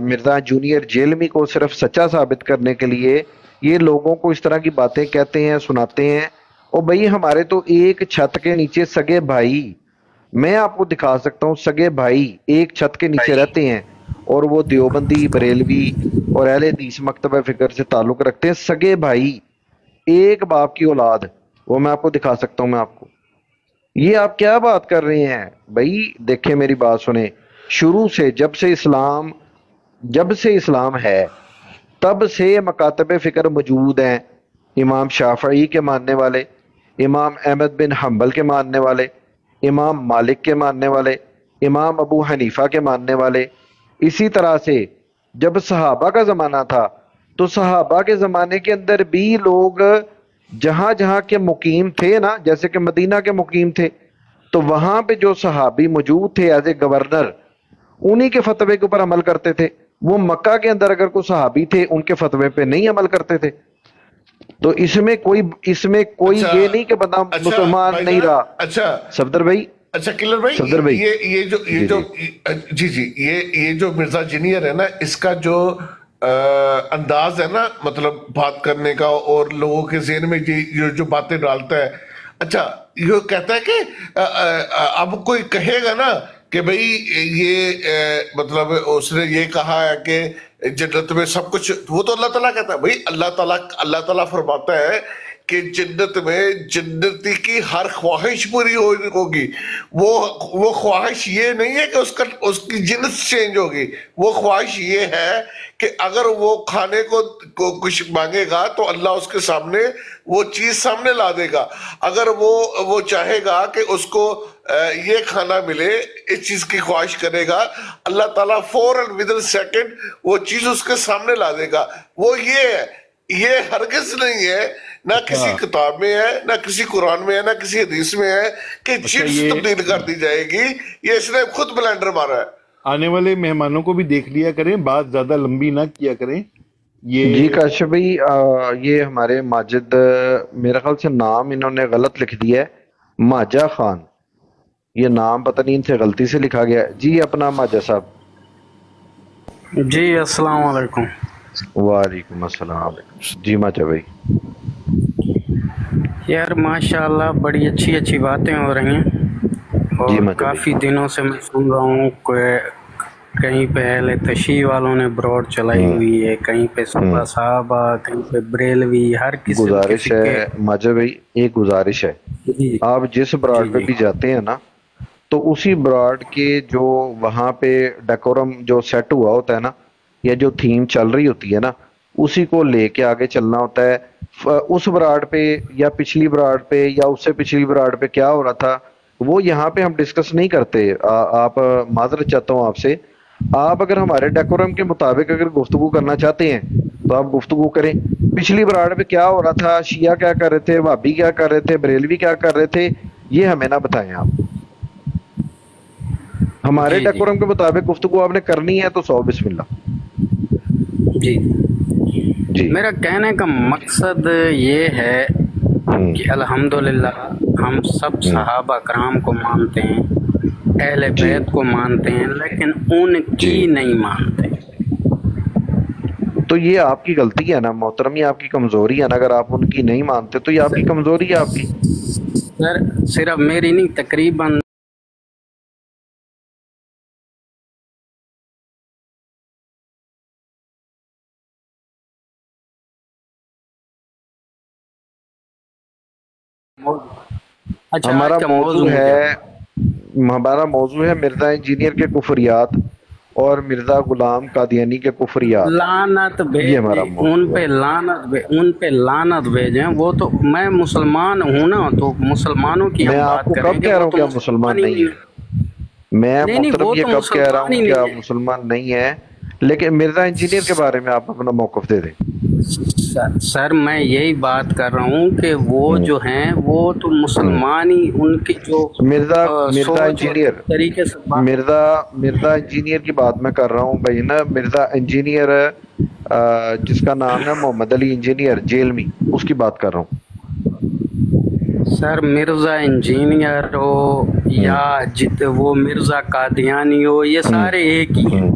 मिर्जा जूनियर जेलमी को सिर्फ सच्चा साबित करने के लिए ये लोगों को इस तरह की बातें कहते हैं, सुनाते हैं। और भाई हमारे तो एक छत के नीचे सगे भाई, मैं आपको दिखा सकता हूँ, सगे भाई एक छत के नीचे रहते हैं और वो देवबंदी, बरेलवी और अहले हदीस मकतबा फिक्र से ताल्लुक रखते हैं। सगे भाई, एक बाप की औलाद, वो मैं आपको दिखा सकता हूँ। मैं आपको, ये आप क्या बात कर रहे हैं भाई? देखें मेरी बात सुने, शुरू से जब से इस्लाम है तब से मकातब फिक्र मौजूद हैं। इमाम शाफई के मानने वाले, इमाम अहमद बिन हम्बल के मानने वाले, इमाम मालिक के मानने वाले, इमाम अबू हनीफा के मानने वाले। इसी तरह से जब सहाबा का ज़माना था तो सहाबा के ज़माने के अंदर भी लोग जहाँ जहाँ के मुकीम थे ना, जैसे कि मदीना के मुकीम थे, तो वहाँ पे जो सहाबी मौजूद थे एज ए गवर्नर, उन्हीं के फतवे के ऊपर अमल करते थे। वो मक्का के अंदर अगर कोई सहाबी थे उनके फतवे पे नहीं अमल करते थे। तो इसमें कोई ये नहीं कि बंदा मुसलमान नहीं रहा। अच्छा सफदर भाई, अच्छा किलर भाई, सफदर भाई, ये जो मिर्जा जूनियर है ना, इसका जो अंदाज है ना, मतलब बात करने का और लोगों के ज़हन में जो बातें डालता है। अच्छा, ये कहता है कि अब कोई कहेगा ना कि भाई ये मतलब उसने ये कहा है कि जन्नत में सब कुछ, वो तो अल्लाह ताला कहता है। भाई अल्लाह ताला फरमाता है कि जन्नत में जन्नती की हर ख्वाहिश पूरी होगी। वो ख्वाहिश ये नहीं है कि उसकी जिन्स चेंज होगी। वो ख्वाहिश ये है कि अगर वो खाने को कुछ मांगेगा तो अल्लाह उसके सामने वो चीज सामने ला देगा। अगर वो चाहेगा कि उसको ये खाना मिले, इस चीज की ख्वाहिश करेगा, अल्लाह ताला फौरन विदिन सेकंड वो चीज उसके सामने ला देगा। वो ये है, ये हरगिज नहीं है, ना किसी किताब में है, ना किसी कुरान में है, ना किसी हदीस में है कि चिट्स तब्दील कर दी जाएगी। ये इसने खुद ब्लेंडर मारा है। आने वाले मेहमानों को भी देख लिया करें, बात ज्यादा लंबी ना किया करें। ये जी काशिफ भाई, ये हमारे माजिद, मेरे ख्याल से नाम इन्होंने गलत लिख दिया है, माजा खान। ये नाम पता नहीं इनसे गलती से लिखा गया। जी अपना माजा साहब। जी अस्सलाम वालेकुम। वालेकुम अस्सलाम। जी माजा भाई। यार माशाल्लाह बड़ी अच्छी बातें हो रही हैं और काफ़ी दिनों से मैं सुन रहा हूँ कि कहीं पे अहले तशी वालों ने ब्रॉड चलाई हुई है, कहीं पे सुबह साहबा, कहीं पे बरेलवी, हर किसी गुजारिश है माजा भाई, एक गुजारिश है, आप जिस ब्रॉड पे भी जाते हैं ना, तो उसी ब्रॉड के जो वहाँ पे डेकोरम जो सेट हुआ होता है ना, या जो थीम चल रही होती है ना, उसी को लेके आगे चलना होता है। उस ब्रॉड पे या पिछली ब्रॉड पे या उससे पिछली ब्रॉड पे क्या हो रहा था वो यहाँ पे हम डिस्कस नहीं करते। आप माजरत चाहता हूँ आपसे, आप अगर हमारे डेकोरम के मुताबिक अगर गुफ्तगू करना चाहते हैं तो आप गुफ्तगू करें। पिछली ब्रॉड पे क्या हो रहा था, शिया क्या कर रहे थे, वहाबी क्या कर रहे थे, बरेलवी क्या कर रहे थे, ये हमें ना बताएं आप। हमारे डेकोरम के मुताबिक गुफ्तगू आपने करनी है तो 100 बिस्मिल्लाह। जी मेरा कहने का मकसद ये है कि अल्हम्दुलिल्लाह हम सब सहाबा कराम को मानते हैं, अहले बैत को मानते हैं, लेकिन उनकी नहीं मानते। तो ये आपकी गलती है ना मोहतरम, ये आपकी कमजोरी है ना। अगर आप उनकी नहीं मानते तो ये आपकी कमजोरी है आपकी। सर सिर्फ मेरी नहीं, तकरीबन अच्छा, हमारा मौजू है मिर्जा इंजीनियर के कुफरियात और मिर्जा गुलाम कादियानी के कुफरियात। लानत भेजे उन पे लानत भेजे। वो तो मैं मुसलमान हूँ ना, तो मुसलमानों की मैं आपको कब कह रहा हूँ कि आप मुसलमान नहीं है? मैं मुहतरम ये कब कह रहा हूँ कि आप मुसलमान नहीं है, लेकिन मिर्जा इंजीनियर के बारे में आप अपना मौक़िफ़ दे दें। सर मैं यही बात कर रहा हूँ कि वो जो हैं वो तो मुसलमान ही, उनकी जो मिर्जा इंजीनियर तरीके से मिर्जा इंजीनियर की बात मैं कर रहा हूँ भाई ना। मिर्जा इंजीनियर जिसका नाम है मोहम्मद अली इंजीनियर जेलमी, उसकी बात कर रहा हूँ। सर मिर्जा इंजीनियर हो या वो मिर्जा कादियानी हो, ये सारे एक ही हैं।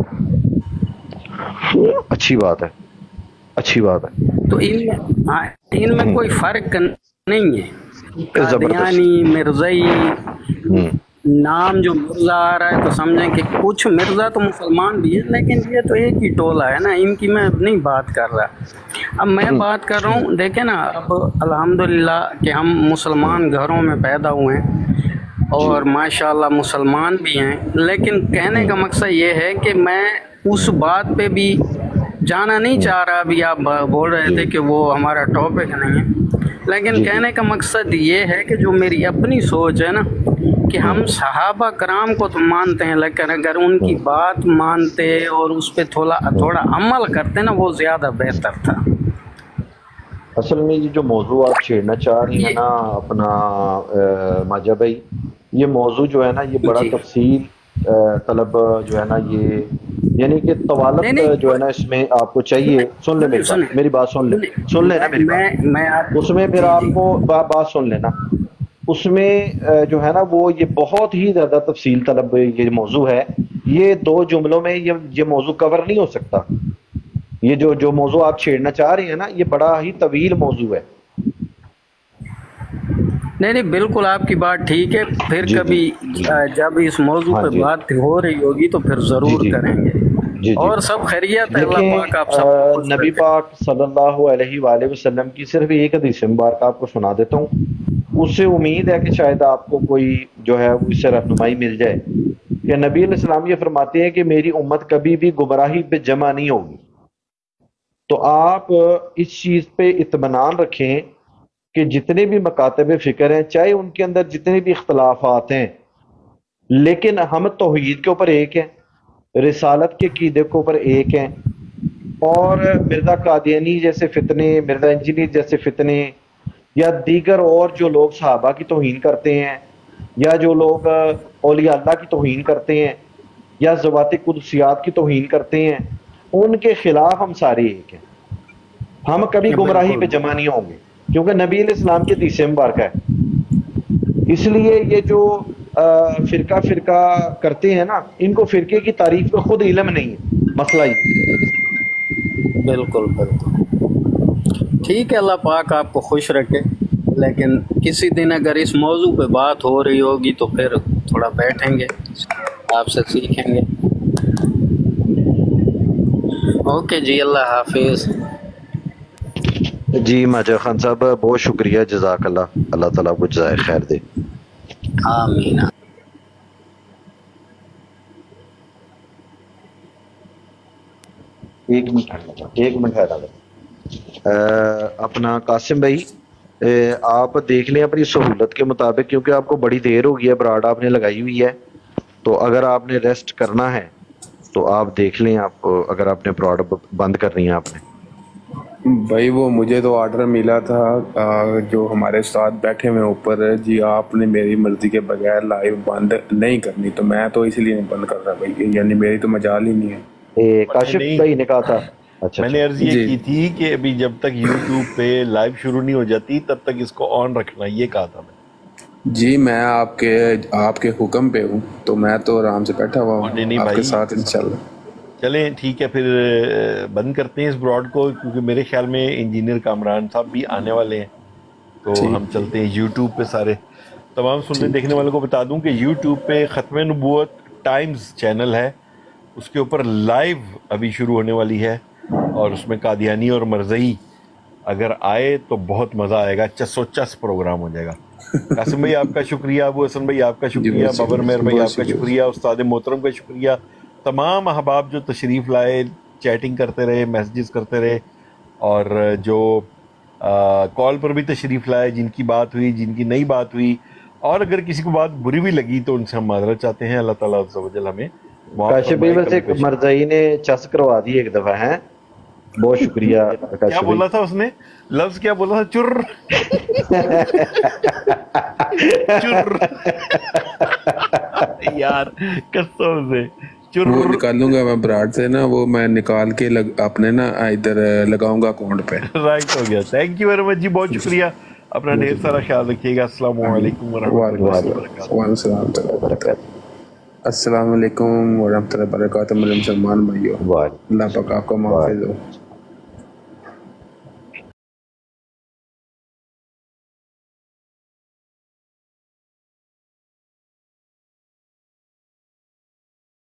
अच्छी बात है, अच्छी बात है। तो इनमें कोई फर्क नहीं है। कादियानी, मिर्ज़ाई, नाम जो मिर्जा आ रहा है तो समझें कि कुछ मिर्जा तो मुसलमान भी है, लेकिन ये तो एक ही टोला है ना, इनकी मैं नहीं बात कर रहा। अब मैं बात कर रहा हूँ, देखें ना, अब अल्हम्दुलिल्लाह कि हम मुसलमान घरों में पैदा हुए हैं और माशाल्लाह मुसलमान भी हैं, लेकिन कहने का मकसद ये है कि मैं उस बात पे भी जाना नहीं चाह रहा। अभी आप बोल रहे थे कि वो हमारा टॉपिक नहीं है, लेकिन कहने का मकसद ये है कि जो मेरी अपनी सोच है ना, कि हम सहाबा कराम को तो मानते हैं, लेकिन अगर उनकी बात मानते और उस पर थोड़ा अमल करते ना, वो ज़्यादा बेहतर था। असल में ये जो मौजू आप छेड़ना चाह रही हैं ना अपना माजा भाई, ये मौजू जो है ना ये बड़ा तफसील तलब जो है ना, ये यानी कि तवालत जो है ना इसमें आपको चाहिए। सुन ले मेरी बात सुन लेना मेरी बात। उसमें फिर आपको बात सुन लेना। उसमें जो है ना वो ये बहुत ही ज़्यादा तफसील तलब ये मौजू है। ये 2 जुमलों में ये मौजू कवर नहीं हो सकता। ये जो मौजू आप छेड़ना चाह रहे हैं ना, ये बड़ा ही तवील मौजू है। नहीं बिल्कुल आपकी बात ठीक है। फिर कभी जब इस मौजू पर बात हो रही होगी तो फिर जरूर करेंगे। और सब खैरियत है, अल्लाह पाक आप सब। नबी पाक सल्लल्लाहु अलैहि वसल्लम की सिर्फ एक हदीस मुबारक आपको सुना देता हूँ। उससे उम्मीद है कि शायद आपको कोई जो है इससे रहनुमाई मिल जाए। कि नबी अलैहिस्सलाम ये फरमाते हैं कि मेरी उम्मत कभी भी गुमराही पे जमा नहीं होगी। तो आप इस चीज़ पे इत्मीनान रखें कि जितने भी मकातब फ़िक्र हैं, चाहे उनके अंदर जितने भी इख्तलाफात हैं, लेकिन हम तौहीद के ऊपर एक हैं, रिसालत के क़ीदे के ऊपर एक हैं। और मिर्ज़ा कादियानी जैसे फितने, मिर्ज़ा इंजीनियर जैसे फितने, या दीगर और जो लोग सहाबा की तौहीन करते हैं, या जो लोग औलिया अल्लाह की तौहीन करते हैं, या ज़वात कुदसियात की तौहीन करते हैं, उनके खिलाफ हम सारे एक हैं। हम कभी गुमराही पे जमा नहीं होंगे, क्योंकि नबी अलैहिस्सलाम की हदीस मुबारक है। इसलिए ये जो फिरका करते हैं ना, इनको फिरके की तारीफ का खुद इल्म नहीं है, मसला ही। बिल्कुल ठीक है, अल्लाह पाक आपको खुश रखे। लेकिन किसी दिन अगर इस मौजू पे बात हो रही होगी तो फिर थोड़ा बैठेंगे, आपसे सीखेंगे। ओके जी, अल्लाह हाफिज। जी माजा खान साहब बहुत शुक्रिया, जज़ाकल्लाह, अल्लाह ताला आपको जज़ाए खैर दे। आमीन। एक मिनट है अपना कासिम भाई, आप देख लें अपनी सहूलत के मुताबिक, क्योंकि आपको बड़ी देर हो गई है, ब्राड आपने लगाई हुई है, तो अगर आपने रेस्ट करना है तो आप देख लें, आप अगर आपने ब्राड बंद करनी है आपने। भाई वो मुझे तो ऑर्डर मिला था जो हमारे साथ बैठे हुए ऊपर जी, आपने मेरी मर्जी के बगैर लाइव बंद नहीं करनी, तो मैं तो इसलिए नहीं बंद कर रहा भाई, यानी मेरी तो मजाल ही नहीं है। काशिफ भाई ने कहा था, अच्छा मैंने अर्ज ये की थी कि अभी जब तक यूट्यूब पे लाइव शुरू नहीं हो जाती तब तक इसको ऑन रखना, ये कहा था मैं। जी मैं आपके हुक्म पे हूँ, तो मैं तो आराम से बैठा हुआ हूँ आपके साथ इंशाल्लाह। चलें ठीक है, फिर बंद करते हैं इस ब्रॉड को, क्योंकि मेरे ख्याल में इंजीनियर कामरान साहब भी आने वाले हैं, तो हम चलते हैं यूट्यूब पे। सारे तमाम सुनने देखने वालों को बता दूं कि यूट्यूब पे ख़त्म नबूवत टाइम्स चैनल है, उसके ऊपर लाइव अभी शुरू होने वाली है, और उसमें कादियानी और मरज़ई अगर आए तो बहुत मज़ा आएगा, चस प्रोग्राम हो जाएगा। कासिम भाई आपका शुक्रिया, अबू हसन भाई आपका शुक्रिया, बाबर मेहर भाई आपका शुक्रिया, उस्ताद मोहतरम का शुक्रिया, तमाम अहबाब जो तशरीफ़ लाए, चैटिंग करते रहे, मैसेजेस करते रहे, और जो कॉल पर भी तशरीफ़ लाए, जिनकी बात हुई, जिनकी नई बात हुई, और अगर किसी को बात बुरी भी लगी तो उनसे हम माजरत चाहते हैं। अल्लाह ताला अज़्ज़ व जल हमें। काशिफ भाई वैसे मरज़ई ने चस करवा दी एक दफ़ा, है बहुत शुक्रिया। क्या बोला था उसने, लफ्ज क्या बोला था, चुर चुर यार कसम से वो निकालूंगा मैं ब्राड से ना, वो मैं निकाल के अपने ना इधर लगाऊंगा अकाउंट पे। राइट हो गया, थैंक यू वेरी मच जी, बहुत शुक्रिया, अपना ढेर सारा ख्याल रखिएगा। अस्सलाम वालेकुम वरहमतुल्लाहि वबरकातुहू। अस्सलाम वालेकुम वरहमतुल्लाहि वबरकातुहू। मेरे मुसलमान भाइयों, अल्लाह पाक आपको माफ़िज़ हो।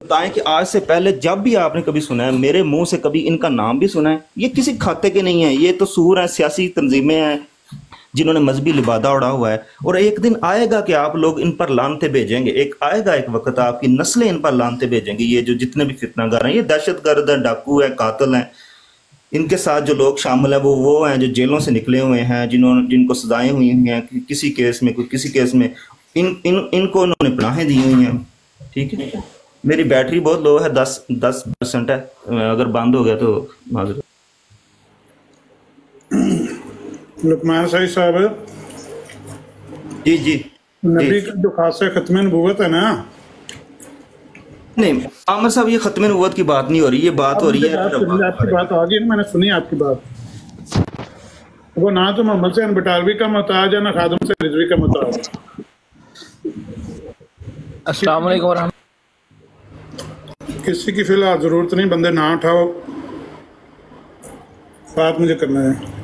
बताएं कि आज से पहले जब भी आपने कभी सुना है, मेरे मुंह से कभी इनका नाम भी सुना है? ये किसी खाते के नहीं है, ये तो सूर हैं, सियासी तंजीमें हैं जिन्होंने मजहबी लिबादा उड़ा हुआ है। और एक दिन आएगा कि आप लोग इन पर लानते भेजेंगे, एक आएगा एक वक्त आपकी नस्लें इन पर लानते भेजेंगी। ये जो जितने भी फितनागार हैं, ये दहशतगर्द हैं, डाकू है, कातिल हैं, इनके साथ जो लोग शामिल हैं वो हैं जो जेलों से निकले हुए हैं, जिनको सजाएं हुई हैं, किसी केस में, कोई किसी केस में, इनको उन्होंने पनाहें दी हुई हैं। ठीक है, मेरी बैटरी बहुत लो है, 10% है, अगर बंद हो गया तो माजूर। लुकमान सही साहब जी जी, नबी का जो खासा खत्म नबूवत है ना, नहीं आमिर साहब ये खत्म नबूवत की बात नहीं हो रही, ये बात हो रही है आपकी बात आ गई, मैंने सुनी आपकी बात। वो ना तो मोहम्मद से बटालवी का मोहताज है, ना खादम से रिजवी का मोहताज। अस्सलाम वालेकुम। किसी की फिलहाल जरूरत नहीं, बंदे ना उठाओ, बात मुझे करना है।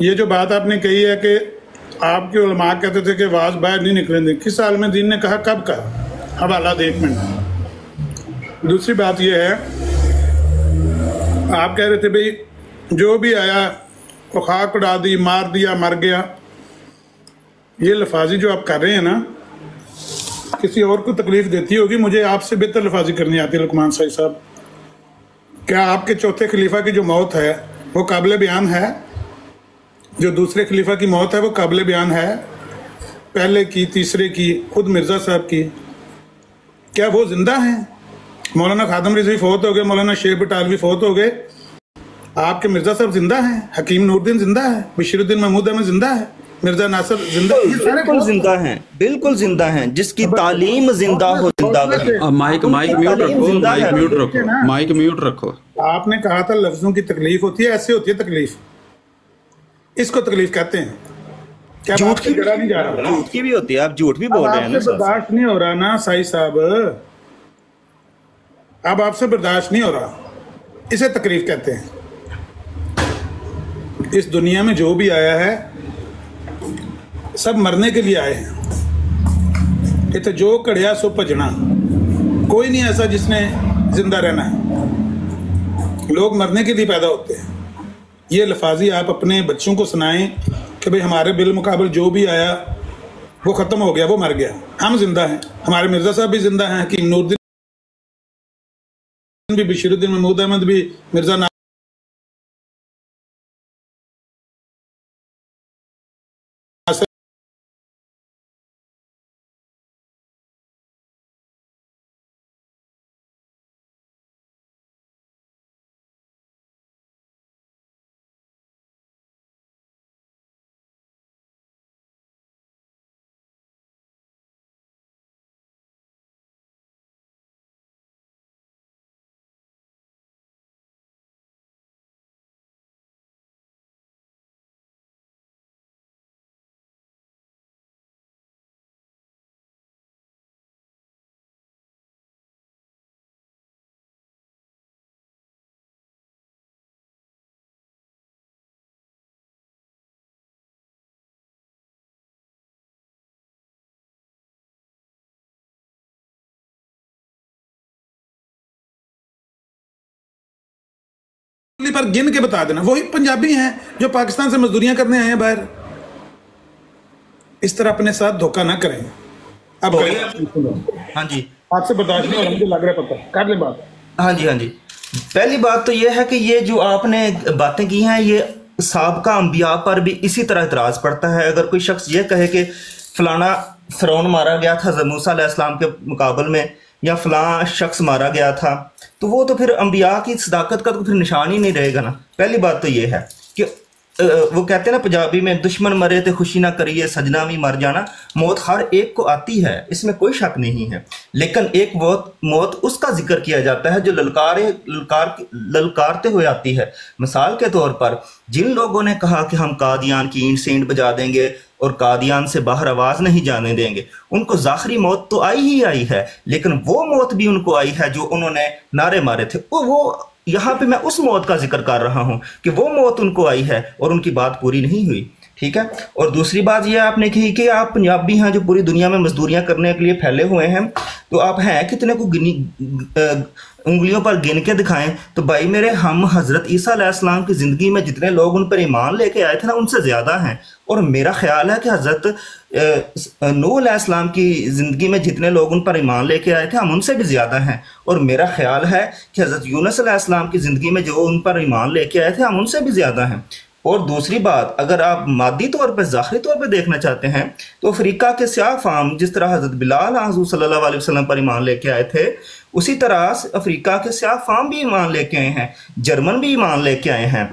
ये जो बात आपने कही है कि आपके उलमा कहते थे कि आवाज बाहर नहीं निकलेंगे, किस साल में दीन ने कहा, कब कहा? हवाला दे एक मिनट। दूसरी बात यह है, आप कह रहे थे भाई जो भी आया वो खाक उड़ा दी, मार दिया, मर गया। ये लफाजी जो आप कर रहे हैं ना, किसी और को तकलीफ देती होगी, मुझे आपसे बेहतर लफाजी करनी आती है लुकमान साहब। क्या आपके चौथे खलीफा की जो मौत है वो काबिल बयान है? जो दूसरे खलीफा की मौत है वो काबिल बयान है? पहले की, तीसरे की, खुद मिर्जा साहब की, क्या वो जिंदा हैं? मौलाना खादम रिजवी फौत हो गए, मौलाना शेर बटालवी फौत हो गए, आपके मिर्जा साहब जिंदा हैं, हकीम नूरुद्दीन जिंदा है, बशीरुद्दीन महमूद अहमद जिंदा है, मिर्जा नासिर जिंदा, बिल्कुल जिंदा हैं, बिल्कुल जिंदा हैं, जिसकी तालीम जिंदा हो, जिंदा हो। माइक म्यूट रखो, माइक म्यूट रखो, माइक म्यूट रखो। आपने कहा था लफ्जों की तकलीफ होती है, ऐसे होती है तकलीफ, इसको तकलीफ कहते हैं। क्या झूठ की जगह नहीं जा रहा? झूठ की भी होती है, आप झूठ भी बोल रहे हैं ना। बर्दाश्त नहीं हो रहा ना साई साहब, अब आपसे बर्दाश्त नहीं हो रहा, इसे तकलीफ कहते हैं। इस दुनिया में जो भी आया है सब मरने के लिए आए हैं। इतने जो कड़िया सो भजना, कोई नहीं ऐसा जिसने जिंदा रहना है। लोग मरने के लिए पैदा होते हैं। ये लफाजी आप अपने बच्चों को सुनाएं कि भाई हमारे बिलमुकाबल जो भी आया वो ख़त्म हो गया, वो मर गया, हम जिंदा हैं, हमारे मिर्ज़ा साहब भी जिंदा हैं, हकीम नूरुद्दीन भी, बशीरुद्दीन महमूद अहमद भी, मिर्ज़ा पर गिन के बता देना, वही पंजाबी हैं जो पाकिस्तान से मजदूरियां करने आए हैं बाहर। इस तरह अपने साथ धोखा ना करें। अब हाँ जी, आपसे बर्दाश्त नहीं हो रहा, मुझे लग रहा है, पता कर ले बात। हाँ जी, हाँ जी। पहली बात तो ये है कि ये जो आपने बातें की हैं, ये साबका अंबिया पर भी इसी तरह इतराज़ पड़ता है। अगर कोई शख्स ये कहे कि फलाना फ़िरौन मारा गया था मूसा अलैहिस्सलाम के मुकाबले में, या फलां शख्स मारा गया था, तो वो तो फिर अंबिया की सदाकत का तो फिर निशान ही नहीं रहेगा ना। पहली बात तो ये है कि वो कहते हैं ना पंजाबी में, दुश्मन मरे तो खुशी ना करिए, सजना भी मर जाना। मौत हर एक को आती है, इसमें कोई शक नहीं है, लेकिन एक मौत उसका जिक्र किया जाता है जो ललकारते हुए आती है। मिसाल के तौर पर जिन लोगों ने कहा कि हम कादियान की ईंट से ईंट बजा देंगे और कादियान से बाहर आवाज़ नहीं जाने देंगे, उनको ज़ाहरी मौत तो आई ही आई है, लेकिन वो मौत भी उनको आई है जो उन्होंने नारे मारे थे। वो यहाँ पे मैं उस मौत का जिक्र कर रहा हूँ कि वो मौत उनको आई है और उनकी बात पूरी नहीं हुई। ठीक है। और दूसरी बात ये आपने कही कि आप पंजाबी हैं जो पूरी दुनिया में मजदूरियां करने के लिए फैले हुए हैं, तो आप हैं कितने को उंगलियों पर गिन के दिखाएं। तो भाई मेरे, हम हज़रत ईसा अलैहिस्सलाम की ज़िंदगी में जितने लोग उन पर ईमान लेके आए थे ना, उनसे ज़्यादा हैं। और मेरा ख्याल है कि हज़रत नूह अलैहिस्सलाम की ज़िंदगी में जितने लोग उन पर ईमान लेके आए थे, हम उनसे भी ज़्यादा हैं। और मेरा ख्याल है कि हज़रत यूनुस अलैहिस्सलाम की ज़िंदगी में जो उन पर ईमान लेके आए थे, हम उनसे भी ज़्यादा हैं। और दूसरी बात, अगर आप मादी तौर पर ज़ाहरी तौर पर देखना चाहते हैं, तो अफ्रीका के स्याह फाम जिस तरह हज़रत बिलाल हुज़ूर सल्लल्लाहु अलैहि वसल्लम पर ईमान लेके आए थे, उसी तरह अफ्रीका के स्याह फाम भी ईमान लेके आए हैं, जर्मन भी ईमान लेके आए हैं,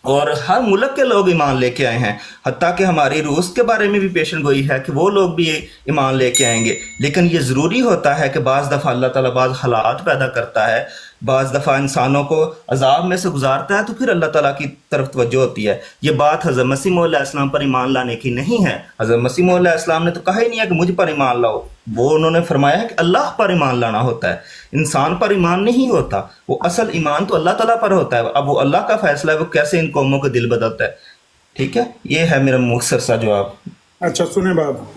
और हर मुल्क के लोग ईमान लेके आए हैं। हत्ता कि हमारी रूस के बारे में भी पेशन गोई है कि वो लोग भी ईमान लेके आएंगे। लेकिन ये ज़रूरी होता है कि बाज़ दफ़ा अल्लाह ताला बाज़ हालात पैदा करता है, बाज़ दफ़ा इंसानों को अजाब में से गुजारता है, तो फिर अल्लाह ताला की तरफ तवज्जो होती है। ये बात हज़रत मसीह मौऊद अलैहिस्सलाम पर ईमान लाने की नहीं है। हज़रत मसीह मौऊद अलैहिस्सलाम ने तो कहा ही नहीं है कि मुझ पर ईमान लाओ, वो उन्होंने फरमाया है कि अल्लाह पर ईमान लाना होता है, इंसान पर ईमान नहीं होता। वो असल ईमान तो अल्लाह ताला पर होता है। अब वो अल्लाह का फैसला है वो कैसे इन कौमों के दिल बदलता है। ठीक है, ये है मेरा मुख्तसर सा जवाब। अच्छा सुने बाब,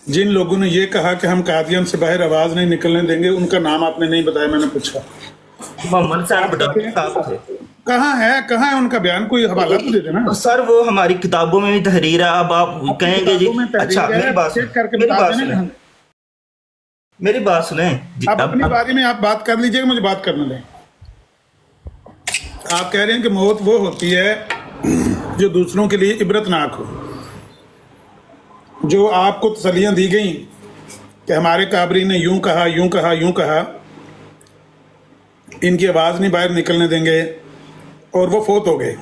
जिन लोगों ने ये कहा कि हम कादियान से बाहर आवाज नहीं निकलने देंगे, उनका नाम आपने नहीं बताया, मैंने पूछा। मोहम्मद साहब थे। कहाँ है उनका बयान, कोई हवाला तो दे देना। सर वो हमारी किताबों में भी तहरीर है। अब आप कहेंगे जी, अच्छा मेरी बात सुने। आप अपनी बारी में आप बात कर लीजिएगा, मुझे बात करने दें। आप कह रहे हैं कि मौत वो होती है जो दूसरों के लिए इबरतनाक हो। जो आपको तसलियां दी गई कि हमारे काबरी ने यूं कहा, यूं कहा, यूं कहा, इनकी आवाज़ नहीं बाहर निकलने देंगे, और वो फोत हो गए।